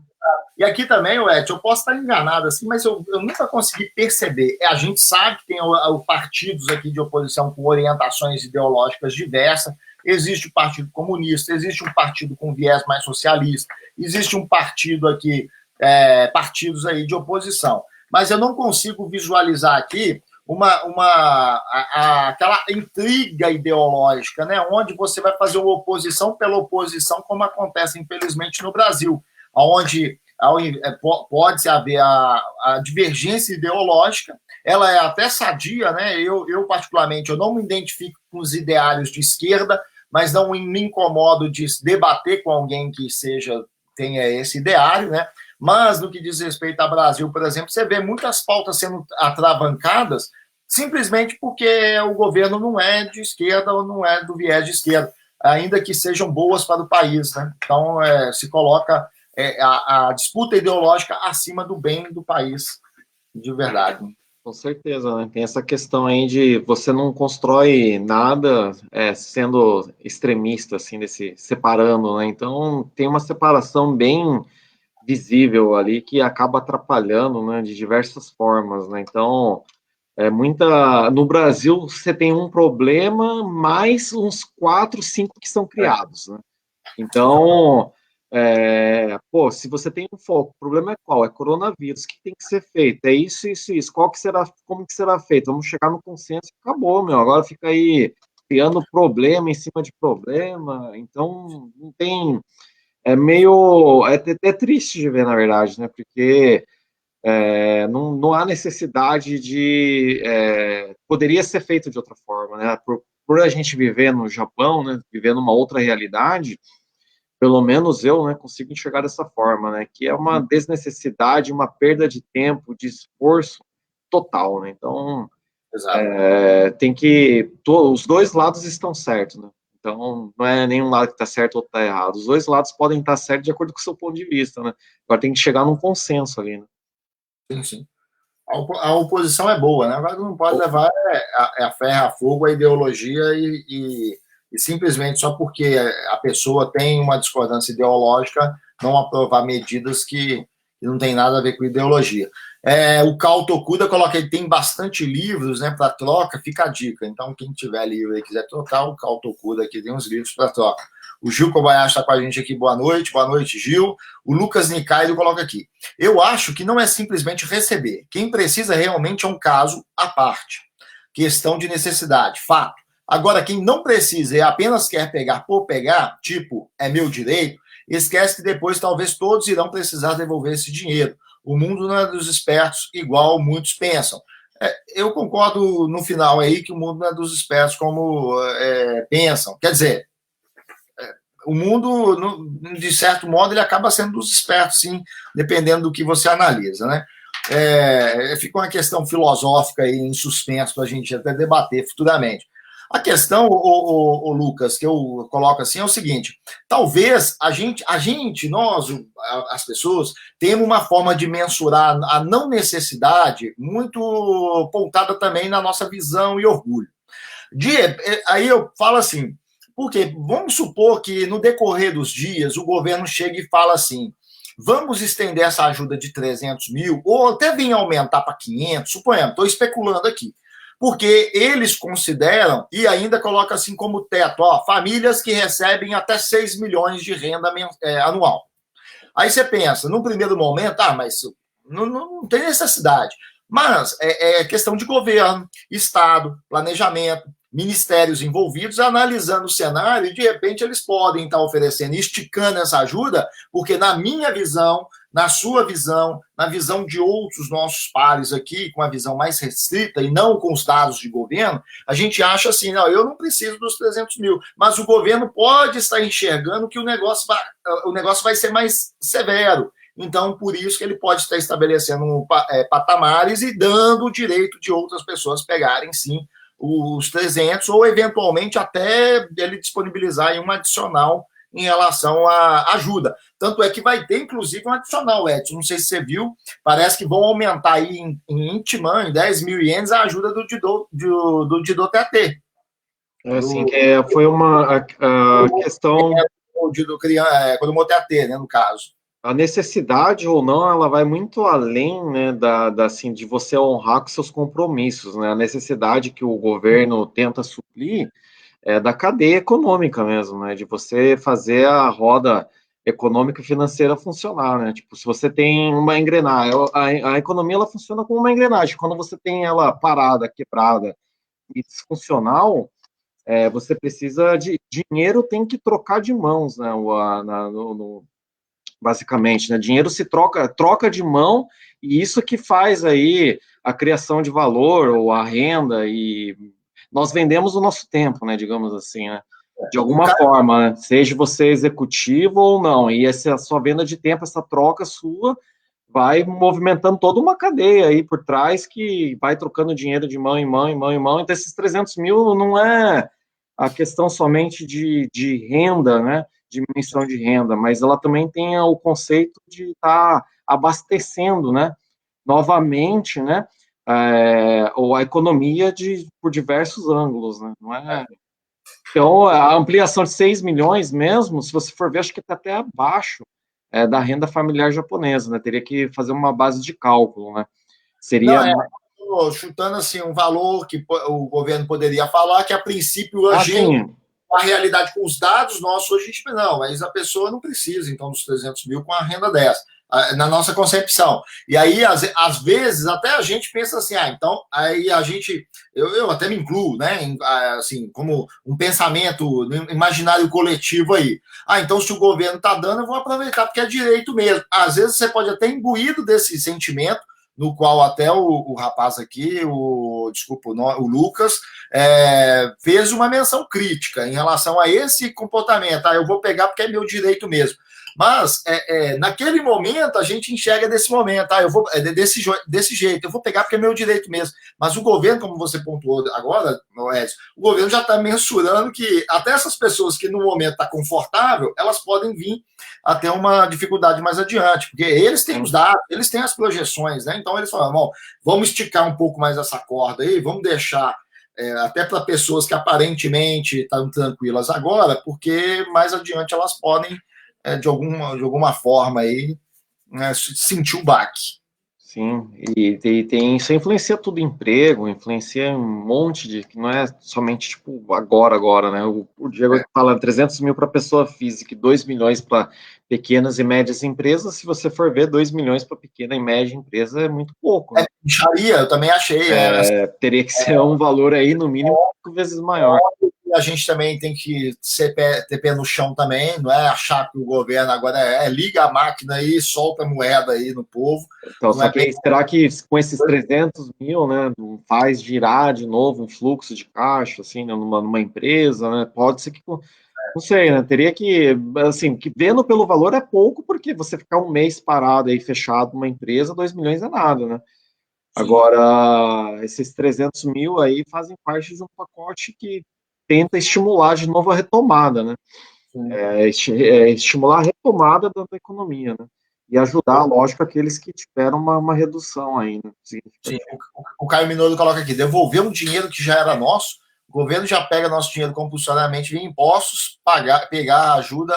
E aqui também, Edson, eu posso estar enganado, assim, mas eu nunca consegui perceber. A gente sabe que tem partidos aqui de oposição com orientações ideológicas diversas. Existe o Partido Comunista, existe um partido com viés mais socialista, existe um partido aqui, partidos aí de oposição. Mas eu não consigo visualizar aqui aquela intriga ideológica, né, onde você vai fazer uma oposição pela oposição, como acontece, infelizmente, no Brasil, onde pode haver a divergência ideológica, ela é até sadia, né? Eu, particularmente, eu não me identifico com os ideários de esquerda, mas não me incomodo de debater com alguém que tenha esse ideário, né? Mas, no que diz respeito ao Brasil, por exemplo, você vê muitas pautas sendo atravancadas simplesmente porque o governo não é de esquerda ou não é do viés de esquerda, ainda que sejam boas para o país, né? Então, se coloca a disputa ideológica acima do bem do país, de verdade. Com certeza, né? Tem essa questão aí de você não constrói nada sendo extremista, assim, separando, né? Então, tem uma separação bem visível ali que acaba atrapalhando, né, de diversas formas, né? Então, no Brasil, você tem um problema, mais uns 4, 5 que são criados, né? Então, se você tem um foco, o problema é qual? É coronavírus, o que tem que ser feito? É isso, isso, isso. Como que será feito? Vamos chegar no consenso e acabou, meu. Agora fica aí criando problema em cima de problema. Então, não tem... É triste de ver, na verdade, né? Porque não há necessidade de... poderia ser feito de outra forma, né? Por a gente viver no Japão, né? Viver numa outra realidade, pelo menos eu, né, consigo enxergar dessa forma, né, que é uma desnecessidade, uma perda de tempo, de esforço total, né, então, tem que, os dois lados estão certos, né, então, não é nenhum lado que está certo ou está errado, os dois lados podem estar certos de acordo com o seu ponto de vista, né, agora tem que chegar num consenso ali, né. Sim, sim. A oposição é boa, né, agora não pode levar a ferro a fogo, a ideologia e simplesmente só porque a pessoa tem uma discordância ideológica, não aprovar medidas que não tem nada a ver com ideologia. O Kao Tokuda coloca, ele tem bastante livros, né, para troca, fica a dica. Então, quem tiver livro e quiser trocar, o Kao Tokuda aqui tem uns livros para troca. O Gil Kobayashi está com a gente aqui, boa noite, Gil. O Lucas Nikaido coloca aqui. Eu acho que não é simplesmente receber. Quem precisa realmente é um caso à parte. Questão de necessidade, fato. Agora, quem não precisa e apenas quer pegar por pegar, tipo, é meu direito, esquece que depois talvez todos irão precisar devolver esse dinheiro. O mundo não é dos espertos, igual muitos pensam. Eu concordo no final aí que o mundo não é dos espertos como pensam. Quer dizer, o mundo, de certo modo, ele acaba sendo dos espertos, sim, dependendo do que você analisa, né? Fica uma questão filosófica aí em suspenso para a gente até debater futuramente. A questão, o Lucas, que eu coloco assim é o seguinte: talvez nós, as pessoas, tenhamos uma forma de mensurar a não necessidade muito pautada também na nossa visão e orgulho. Aí eu falo assim, porque vamos supor que no decorrer dos dias o governo chega e fala assim: vamos estender essa ajuda de 300 mil, ou até vir aumentar para 500, suponhamos, estou especulando aqui, porque eles consideram, e ainda coloca assim como teto, famílias que recebem até 6 milhões de renda anual. Aí você pensa, num primeiro momento, mas não tem necessidade. Mas é questão de governo, Estado, planejamento. ministérios envolvidos, analisando o cenário, e de repente eles podem estar oferecendo, esticando essa ajuda, porque na minha visão, na sua visão, na visão de outros nossos pares aqui, com a visão mais restrita e não com os dados de governo, a gente acha assim, não, eu não preciso dos 300 mil, mas o governo pode estar enxergando que o negócio vai ser mais severo. Então, por isso que ele pode estar estabelecendo patamares e dando o direito de outras pessoas pegarem, sim, os 300, ou eventualmente até ele disponibilizar um adicional em relação à ajuda. Tanto é que vai ter, inclusive, um adicional, Edson, não sei se você viu, parece que vão aumentar aí em Intimã, em 10 mil ienes, a ajuda do Didô TAT. Assim, foi uma questão... Quando o TAT, né, no caso. A necessidade ou não, ela vai muito além, né, assim, de você honrar com seus compromissos, né? A necessidade que o governo tenta suprir é da cadeia econômica mesmo, né? De você fazer a roda econômica e financeira funcionar, né? Tipo, se você tem uma engrenagem, a economia ela funciona como uma engrenagem. Quando você tem ela parada, quebrada e disfuncional, você precisa de dinheiro, tem que trocar de mãos, né? Basicamente, né? Dinheiro se troca de mão, e isso que faz aí a criação de valor ou a renda, e nós vendemos o nosso tempo, né? Digamos assim, né? De alguma forma, né? Seja você executivo ou não, e essa sua venda de tempo, essa troca sua, vai movimentando toda uma cadeia aí por trás que vai trocando dinheiro de mão em mão, em mão em mão. Então, esses 300 mil não é a questão somente de renda, né? Diminuição de renda, mas ela também tem o conceito de estar abastecendo, né, novamente, né, ou a economia por diversos ângulos, né, não é? Então, a ampliação de 6 milhões mesmo, se você for ver, acho que está até abaixo da renda familiar japonesa, né, teria que fazer uma base de cálculo, né, seria... Não, chutando assim, um valor que o governo poderia falar, que a princípio a gente... A realidade com os dados nossos, hoje a gente não, mas a pessoa não precisa, então, dos 300 mil com a renda dessa, na nossa concepção. E aí, às vezes, até a gente pensa assim, então, aí a gente, eu até me incluo, né, assim, como um pensamento imaginário coletivo aí. Então, se o governo está dando, eu vou aproveitar, porque é direito mesmo. Às vezes, você pode até imbuído desse sentimento, no qual até o rapaz aqui, o Lucas, fez uma menção crítica em relação a esse comportamento. Eu vou pegar porque é meu direito mesmo. Mas, naquele momento, a gente enxerga desse momento. Eu vou desse jeito, eu vou pegar porque é meu direito mesmo. Mas o governo, como você pontuou agora, Edson, o governo já está mensurando que até essas pessoas que no momento estão confortável, elas podem vir a ter uma dificuldade mais adiante, porque eles têm os dados, eles têm as projeções, né? Então eles falam, bom, vamos esticar um pouco mais essa corda aí, vamos deixar até para pessoas que aparentemente estão tranquilas agora, porque mais adiante elas podem, de alguma forma aí, sentir o baque. Sim, e isso influencia tudo, emprego, influencia um monte de, que não é somente, tipo, agora, né, o Diego fala 300 mil para pessoa física e 2 milhões para pequenas e médias empresas. Se você for ver, 2 milhões para pequena e média empresa é muito pouco, né? Eu também achei. Teria que ser um valor aí, no mínimo, 5 vezes maior. A gente também tem que ter pé no chão também, não é achar que o governo agora liga a máquina aí, solta a moeda aí no povo. Então, só que esperar que com esses 300 mil, né, faz girar de novo um fluxo de caixa, assim, né, numa empresa, né, pode ser que, não sei, né, teria que, assim, que vendo pelo valor é pouco, porque você ficar um mês parado aí, fechado numa empresa, 2 milhões é nada, né. Sim. Agora, esses 300 mil aí fazem parte de um pacote que tenta estimular de novo a retomada, né? Estimular a retomada da economia, né? E ajudar, lógico, aqueles que tiveram uma redução aí, né? Sim, o Caio Minoro coloca aqui, devolver um dinheiro que já era nosso, o governo já pega nosso dinheiro compulsoriamente via impostos, pegar a ajuda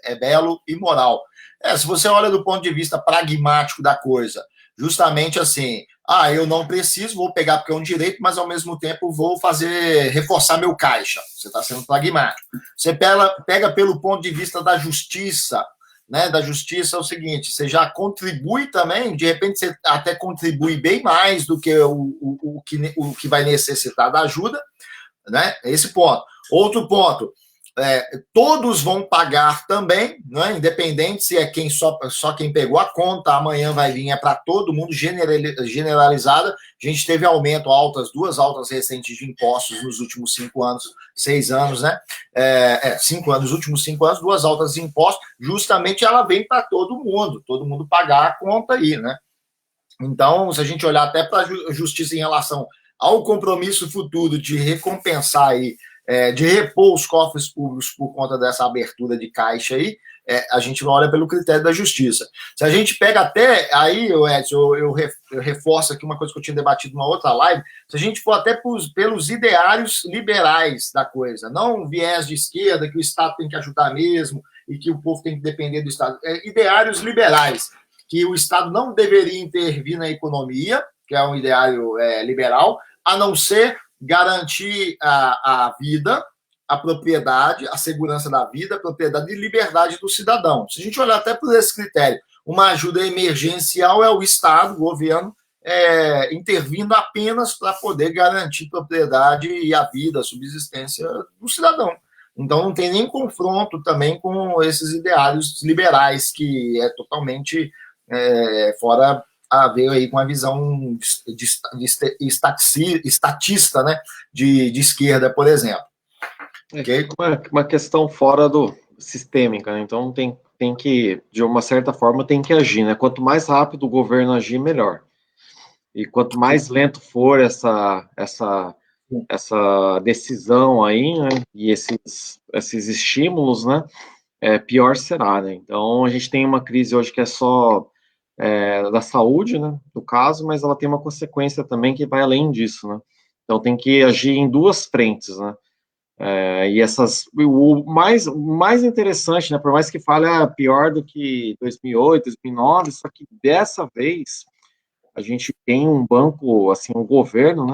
é belo e moral. Se você olha do ponto de vista pragmático da coisa, justamente assim, eu não preciso, vou pegar porque é um direito, mas ao mesmo tempo vou reforçar meu caixa. Você está sendo pragmático. Você pega pelo ponto de vista da justiça, né? Da justiça é o seguinte, você já contribui também, de repente você até contribui bem mais do que o que vai necessitar da ajuda, né? Esse ponto. Outro ponto, todos vão pagar também, né? Independente se é quem só quem pegou a conta, amanhã vai vir, é para todo mundo, generalizada. A gente teve duas altas recentes de impostos nos últimos 5 anos, 6 anos, né? 5 anos, nos últimos 5 anos, duas altas de impostos, justamente ela vem para todo mundo pagar a conta aí, né? Então, se a gente olhar até para a justiça em relação ao compromisso futuro de recompensar aí, de repor os cofres públicos por conta dessa abertura de caixa aí, a gente olha pelo critério da justiça. Se a gente pega até aí, Edson, eu reforço aqui uma coisa que eu tinha debatido numa outra live, se a gente for até pelos ideários liberais da coisa, não viés de esquerda, que o Estado tem que ajudar mesmo e que o povo tem que depender do Estado, ideários liberais, que o Estado não deveria intervir na economia, que é um ideário liberal, a não ser garantir a vida, a propriedade, a segurança da vida, a propriedade e liberdade do cidadão. Se a gente olhar até por esse critério, uma ajuda emergencial é o Estado, o governo, intervindo apenas para poder garantir propriedade e a vida, a subsistência do cidadão. Então, não tem nem confronto também com esses ideários liberais, que é totalmente fora a ver aí com a visão estatista, né, de esquerda, por exemplo. Okay? Uma questão fora do sistêmica, né? Então tem que, de uma certa forma, tem que agir, né? Quanto mais rápido o governo agir, melhor. E quanto mais lento for essa decisão aí, né? E esses estímulos, né? Pior será, né? Então a gente tem uma crise hoje que é só da saúde, né, no caso, mas ela tem uma consequência também que vai além disso, né? Então tem que agir em duas frentes, né? E o mais interessante, né, por mais que fale pior do que 2008, 2009, só que dessa vez a gente tem um banco, assim, um governo,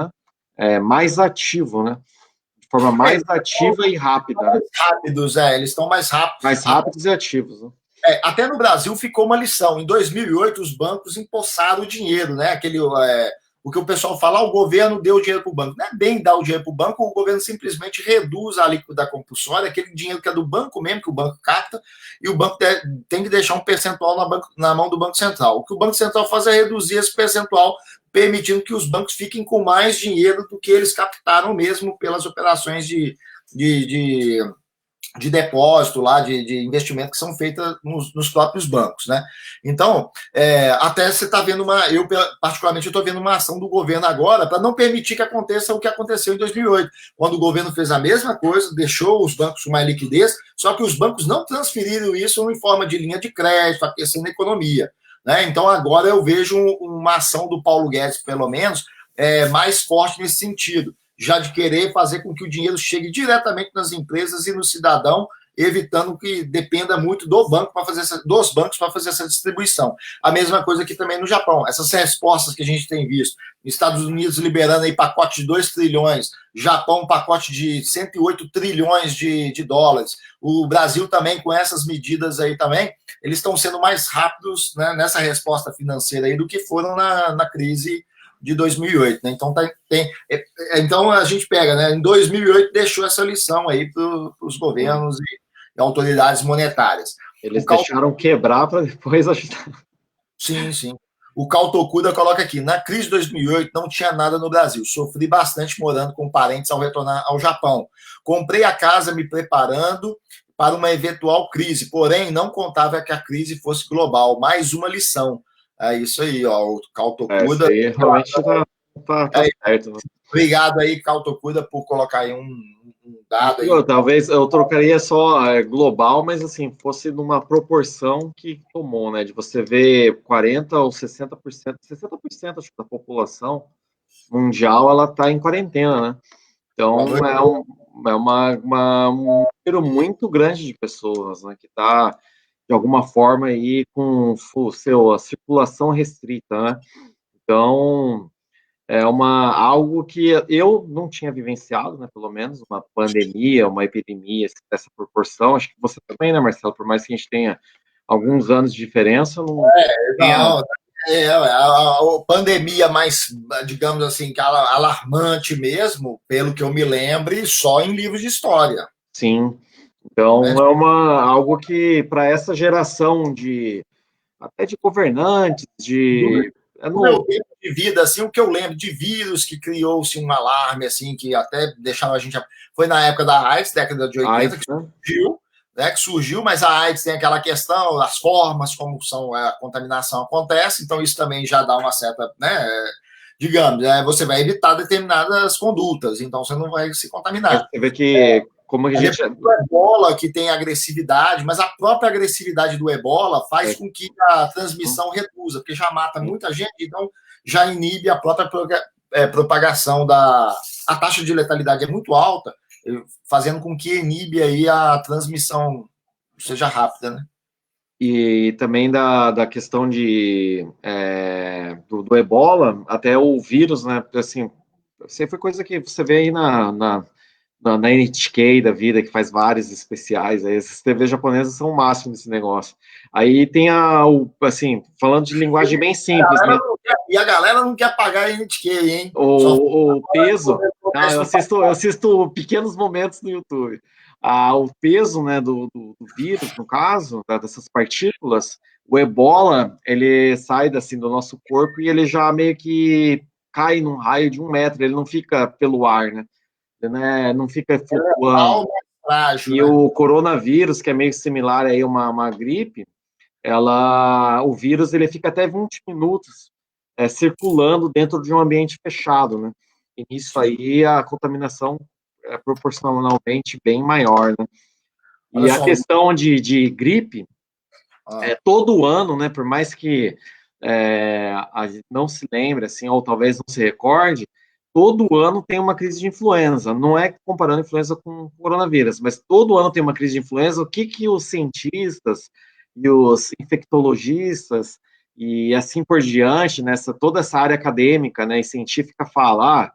né, mais ativo, né? De forma mais ativa e rápida. Mais rápidos, eles estão mais rápidos. Mais rápidos e ativos, né? Até no Brasil ficou uma lição. Em 2008, os bancos empossaram o dinheiro, né? O que o pessoal fala, o governo deu dinheiro para o banco. Não é bem dar o dinheiro para o banco, o governo simplesmente reduz a alíquota compulsória, aquele dinheiro que é do banco mesmo, que o banco capta, e o banco tem que deixar um percentual na mão do Banco Central. O que o Banco Central faz é reduzir esse percentual, permitindo que os bancos fiquem com mais dinheiro do que eles captaram mesmo pelas operações de depósito lá, de investimento que são feitas nos próprios bancos, né? Então, até você está vendo eu particularmente estou vendo uma ação do governo agora para não permitir que aconteça o que aconteceu em 2008, quando o governo fez a mesma coisa, deixou os bancos com mais liquidez, só que os bancos não transferiram isso em forma de linha de crédito, aquecendo a economia, né? Então, agora eu vejo uma ação do Paulo Guedes, pelo menos, mais forte nesse sentido, já de querer fazer com que o dinheiro chegue diretamente nas empresas e no cidadão, evitando que dependa muito dos bancos para fazer essa distribuição. A mesma coisa aqui também no Japão. Essas respostas que a gente tem visto, Estados Unidos liberando aí pacote de 2 trilhões, Japão pacote de 108 trilhões de dólares, o Brasil também com essas medidas aí também, eles estão sendo mais rápidos, né, nessa resposta financeira aí do que foram na crise de 2008, né? Então a gente pega, né? Em 2008 deixou essa lição aí para os governos e autoridades monetárias. Eles deixaram quebrar para depois ajudar. Sim. O Cal Tokuda coloca aqui, na crise de 2008 não tinha nada no Brasil, sofri bastante morando com parentes ao retornar ao Japão. Comprei a casa me preparando para uma eventual crise, porém não contava que a crise fosse global. Mais uma lição. É isso aí, ó, o Cal Tokuda. Aí realmente tá certo. Né? Obrigado aí, Cal Tokuda, por colocar aí um dado aí. Talvez eu trocaria só global, mas assim, fosse numa proporção que tomou, né? De você ver 40% ou 60%, 60% acho que da população mundial, ela tá em quarentena, né? Então, um número muito grande de pessoas, né? Que tá de alguma forma aí com a circulação restrita, né? Então, algo que eu não tinha vivenciado, né, pelo menos, uma pandemia, uma epidemia dessa proporção, acho que você também, né, Marcelo, por mais que a gente tenha alguns anos de diferença, não A pandemia mais, digamos assim, alarmante mesmo, pelo que eu me lembre, só em livros de história. Sim. Então, Né? algo que, para essa geração até de governantes, No meu tempo de vida, assim, o que eu lembro de vírus que criou-se um alarme, assim, que até deixava a gente... Foi na época da AIDS, década de 80, AIDS, que surgiu, né, mas a AIDS tem aquela questão, as formas como a contaminação acontece, então isso também já dá uma certa, né, digamos, você vai evitar determinadas condutas, então você não vai se contaminar. Você vê que, como a gente... O ebola, que tem agressividade, mas a própria agressividade do ebola faz com que a transmissão reduza, porque já mata muita gente, então já inibe a própria propagação da... A taxa de letalidade é muito alta, fazendo com que inibe aí a transmissão seja rápida, né? E também da questão do ebola, até o vírus, né? Assim, sempre foi coisa que você vê aí na NHK da vida, que faz vários especiais, aí as TV japonesas são o máximo desse negócio. Aí tem assim, falando de linguagem bem simples, né? E a galera não quer pagar a NHK, hein? O peso... Não, eu assisto pequenos momentos no YouTube. O peso, né, do vírus, no caso, dessas partículas, o ebola, ele sai assim, do nosso corpo e ele já meio que cai num raio de 1 metro, ele não fica pelo ar, né? Não fica flutuando. Frágil, E né? o coronavírus, que é meio similar a uma gripe, o vírus ele fica até 20 minutos circulando dentro de um ambiente fechado, né? E nisso aí a contaminação é proporcionalmente bem maior, né? E Olha a só, questão de gripe, todo ano, né, por mais que a gente não se lembre, assim, ou talvez não se recorde, todo ano tem uma crise de influenza. Não é comparando influenza com coronavírus, mas todo ano tem uma crise de influenza. O que os cientistas e os infectologistas e assim por diante, toda essa área acadêmica, né, e científica fala,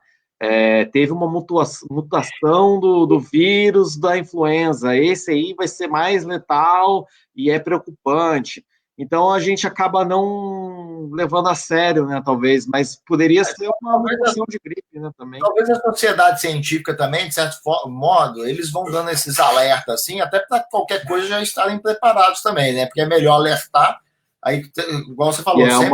teve uma mutação do vírus da influenza, esse aí vai ser mais letal e é preocupante. Então a gente acaba não levando a sério, né, talvez, mas poderia ser uma mutação de gripe, né, também. Talvez a sociedade científica também, de certo modo, eles vão dando esses alertas, assim, até para qualquer coisa já estarem preparados também, né? Porque é melhor alertar, aí, igual você falou, sempre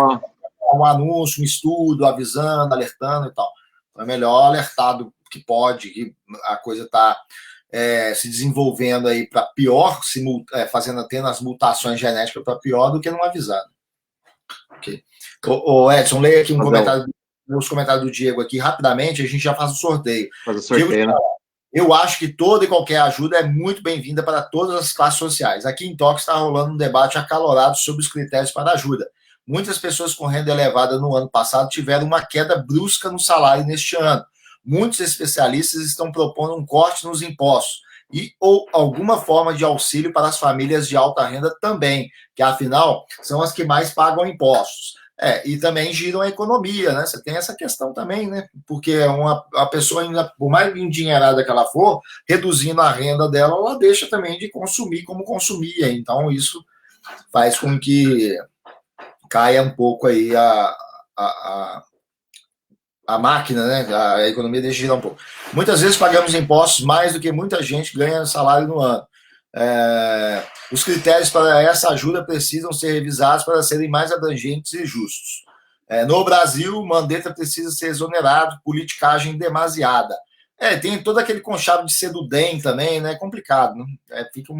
um anúncio, um estudo, avisando, alertando e tal. Então é melhor alertar do que pode, que a coisa está se desenvolvendo aí para pior, tendo as mutações genéticas para pior do que não avisar. Okay. Edson, leia aqui os comentários do Diego aqui rapidamente, a gente já faz o sorteio. Faz o sorteio, Diego, né? Eu acho que toda e qualquer ajuda é muito bem-vinda para todas as classes sociais. Aqui em Tóquio está rolando um debate acalorado sobre os critérios para ajuda. Muitas pessoas com renda elevada no ano passado tiveram uma queda brusca no salário neste ano. Muitos especialistas estão propondo um corte nos impostos ou alguma forma de auxílio para as famílias de alta renda também, que afinal são as que mais pagam impostos. E também giram a economia, né? Você tem essa questão também, né? Porque a pessoa, ainda, por mais endinheirada que ela for, reduzindo a renda dela, ela deixa também de consumir como consumia. Então, isso faz com que caia um pouco aí a máquina, né? A economia deixa de girar um pouco. Muitas vezes pagamos impostos mais do que muita gente ganha salário no ano. Os critérios para essa ajuda precisam ser revisados para serem mais abrangentes e justos. No Brasil, Mandetta precisa ser exonerado, politicagem demasiada. Tem todo aquele conchavo de ser do DEM também, né? É complicado, né? Fica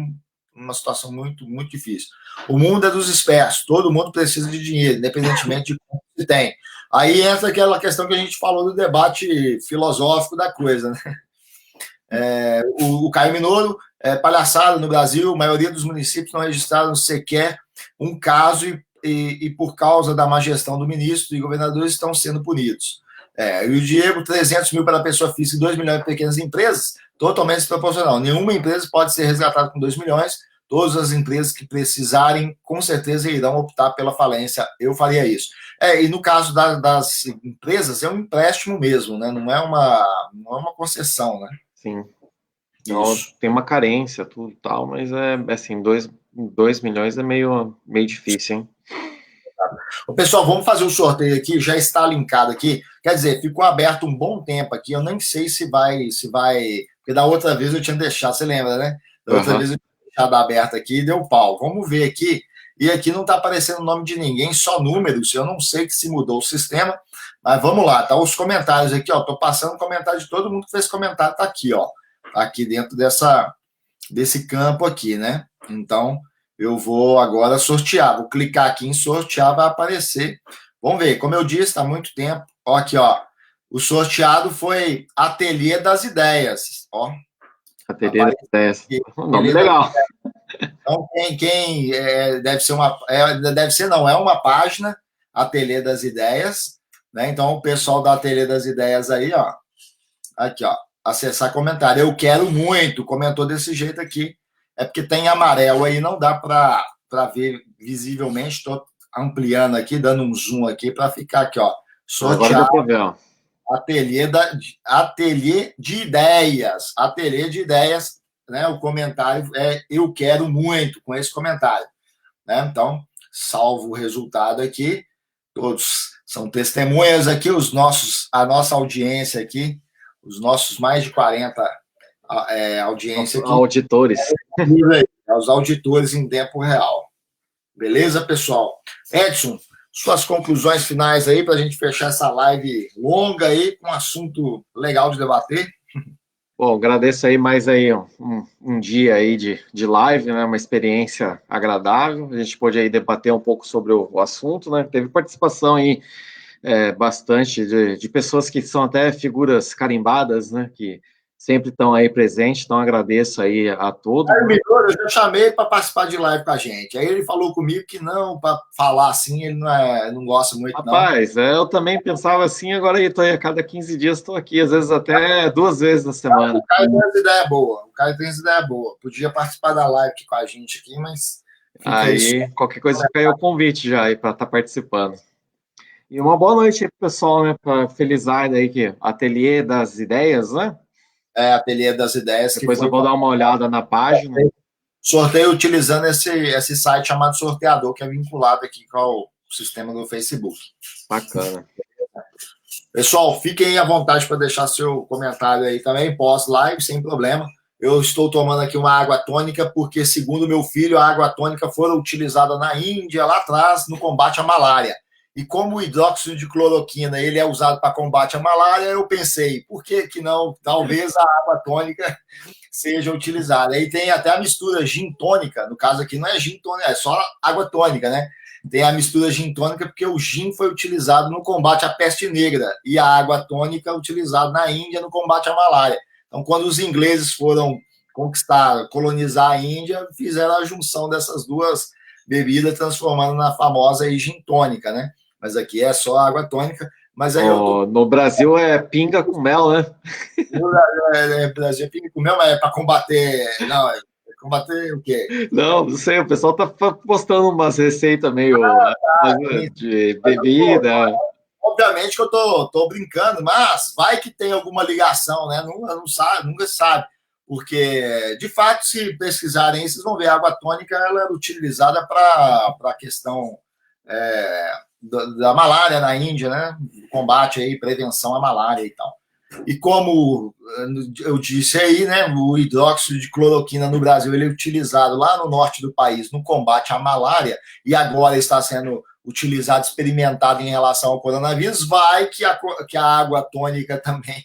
uma situação muito, muito difícil. O mundo é dos espertos, todo mundo precisa de dinheiro, independentemente de quanto se tem. Aí entra aquela questão que a gente falou do debate filosófico da coisa, né? O Caio Minoro, palhaçada no Brasil, a maioria dos municípios não registraram sequer um caso e por causa da má gestão do ministro e governadores estão sendo punidos. E o Diego, 300 mil para a pessoa física e 2 milhões para pequenas empresas, totalmente desproporcional. Nenhuma empresa pode ser resgatada com 2 milhões, todas as empresas que precisarem, com certeza irão optar pela falência, eu faria isso. E no caso das empresas, é um empréstimo mesmo, né? Não é uma concessão, né? Sim. Então, tem uma carência, tudo tal, mas assim, 2 milhões é meio difícil, hein? Ô, pessoal, vamos fazer o sorteio aqui, já está linkado aqui. Quer dizer, ficou aberto um bom tempo aqui, eu nem sei se vai... Porque da outra vez eu tinha deixado, você lembra, né? Da outra vez eu tinha deixado aberto aqui e deu pau. Vamos ver aqui. E aqui não está aparecendo o nome de ninguém, só números. Eu não sei que se mudou o sistema, mas vamos lá. Tá os comentários aqui, ó. Estou passando o comentário de todo mundo que fez comentário. Tá aqui, ó. Tá aqui dentro desse campo aqui, né? Então, eu vou agora sortear. Vou clicar aqui em sortear, vai aparecer. Vamos ver. Como eu disse, está muito tempo. Ó, aqui, ó. O sorteado foi Ateliê das Ideias. Ó. Ateliê das Ideias. Um nome legal. Então, quem deve ser não, é uma página, Ateliê das Ideias, né? Então, o pessoal da Ateliê das Ideias aí, ó, aqui, ó, acessar comentário. Eu quero muito, comentou desse jeito aqui. É porque tem amarelo aí, não dá para ver visivelmente. Estou ampliando aqui, dando um zoom aqui para ficar aqui, ó, sorteado. Ateliê de Ideias. Ateliê de Ideias. Né, o comentário é eu quero muito com esse comentário, né? Então, salvo o resultado aqui, todos são testemunhas aqui, a nossa audiência aqui, os nossos mais de 40 audiência aqui, auditores. Os auditores em tempo real. Beleza, pessoal? Edson, suas conclusões finais aí para a gente fechar essa live longa aí com um assunto legal de debater. Bom, agradeço aí mais aí um dia aí de live, né? Uma experiência agradável. A gente pôde aí debater um pouco sobre o assunto, né? Teve participação aí bastante de pessoas que são até figuras carimbadas, né? Que sempre estão aí presentes, então agradeço aí a todos. Eu já chamei para participar de live com a gente. Aí ele falou comigo que não, para falar assim, ele não gosta muito, Rapaz, não. Eu também pensava assim, agora eu tô aí, a cada 15 dias estou aqui, às vezes até 2 vezes na semana. O Caio tem essa ideia boa. Podia participar da live aqui com a gente aqui, mas... Aí, qualquer coisa fica aí o convite já aí para estar participando. E uma boa noite aí pro pessoal, né? Para Felizardo aí, que Ateliê das Ideias, né? Ateliê das Ideias. Depois eu vou dar uma olhada na página. Sorteio utilizando esse site chamado Sorteador, que é vinculado aqui com o sistema do Facebook. Bacana. Pessoal, fiquem à vontade para deixar seu comentário aí também, pós-live, sem problema. Eu estou tomando aqui uma água tônica, porque, segundo meu filho, a água tônica foi utilizada na Índia, lá atrás, no combate à malária. E como o hidróxido de cloroquina ele é usado para combate à malária, eu pensei, por que não? Talvez a água tônica seja utilizada. Aí tem até a mistura gin tônica, no caso aqui não é gin tônica, é só água tônica, né? Tem a mistura gin tônica porque o gin foi utilizado no combate à peste negra e a água tônica utilizada na Índia no combate à malária. Então, quando os ingleses foram colonizar a Índia, fizeram a junção dessas duas bebidas, transformando na famosa gin tônica, né? Mas aqui é só água tônica. Mas aí no Brasil é pinga com mel, né? No Brasil é pinga com mel, mas é para combater... Não, combater o quê? Não sei, o pessoal tá postando umas receitas meio de bebida. Obviamente que eu tô brincando, mas vai que tem alguma ligação, né? Não sabe, nunca sabe. Porque, de fato, se pesquisarem, vocês vão ver, a água tônica ela era utilizada para a questão da malária na Índia, né? Combate aí, prevenção à malária e tal. E como eu disse aí, né, o hidróxido de cloroquina no Brasil ele é utilizado lá no norte do país no combate à malária e agora está sendo utilizado, experimentado em relação ao coronavírus, vai que a água tônica também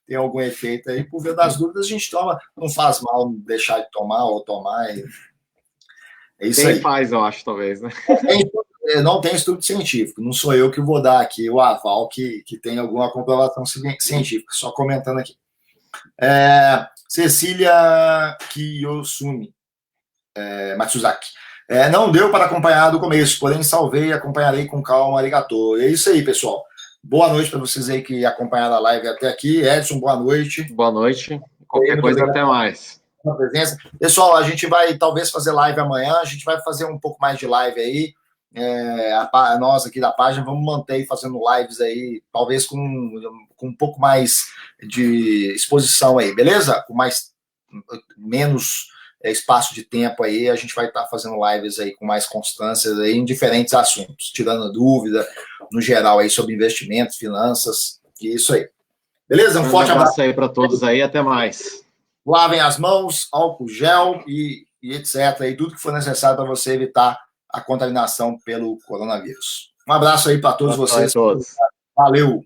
tem algum efeito aí. Por via das dúvidas, a gente toma, não faz mal deixar de tomar ou tomar. É isso Quem aí. faz, eu acho, talvez, né? Não tem estudo científico, não sou eu que vou dar aqui o aval que tem alguma comprovação científica, só comentando aqui. Cecília Kiyosumi Matsuzaki. Não deu para acompanhar do começo, porém salvei e acompanharei com calma, arigatô. É isso aí, pessoal. Boa noite para vocês aí que acompanharam a live até aqui. Edson, boa noite. Boa noite. Qualquer coisa, até mais. Presença. Pessoal, a gente vai talvez fazer live amanhã, a gente vai fazer um pouco mais de live aí. Nós aqui da página vamos manter fazendo lives aí, talvez com um pouco mais de exposição aí, beleza? Com menos espaço de tempo aí, a gente vai estar fazendo lives aí com mais constância aí em diferentes assuntos, tirando dúvida, no geral, aí sobre investimentos, finanças, e isso aí. Beleza? Um forte abraço aí para todos aí, até mais. Lavem as mãos, álcool gel e etc. E tudo que for necessário para você evitar a contaminação pelo coronavírus. Um abraço aí para todos vocês. Todos. Valeu!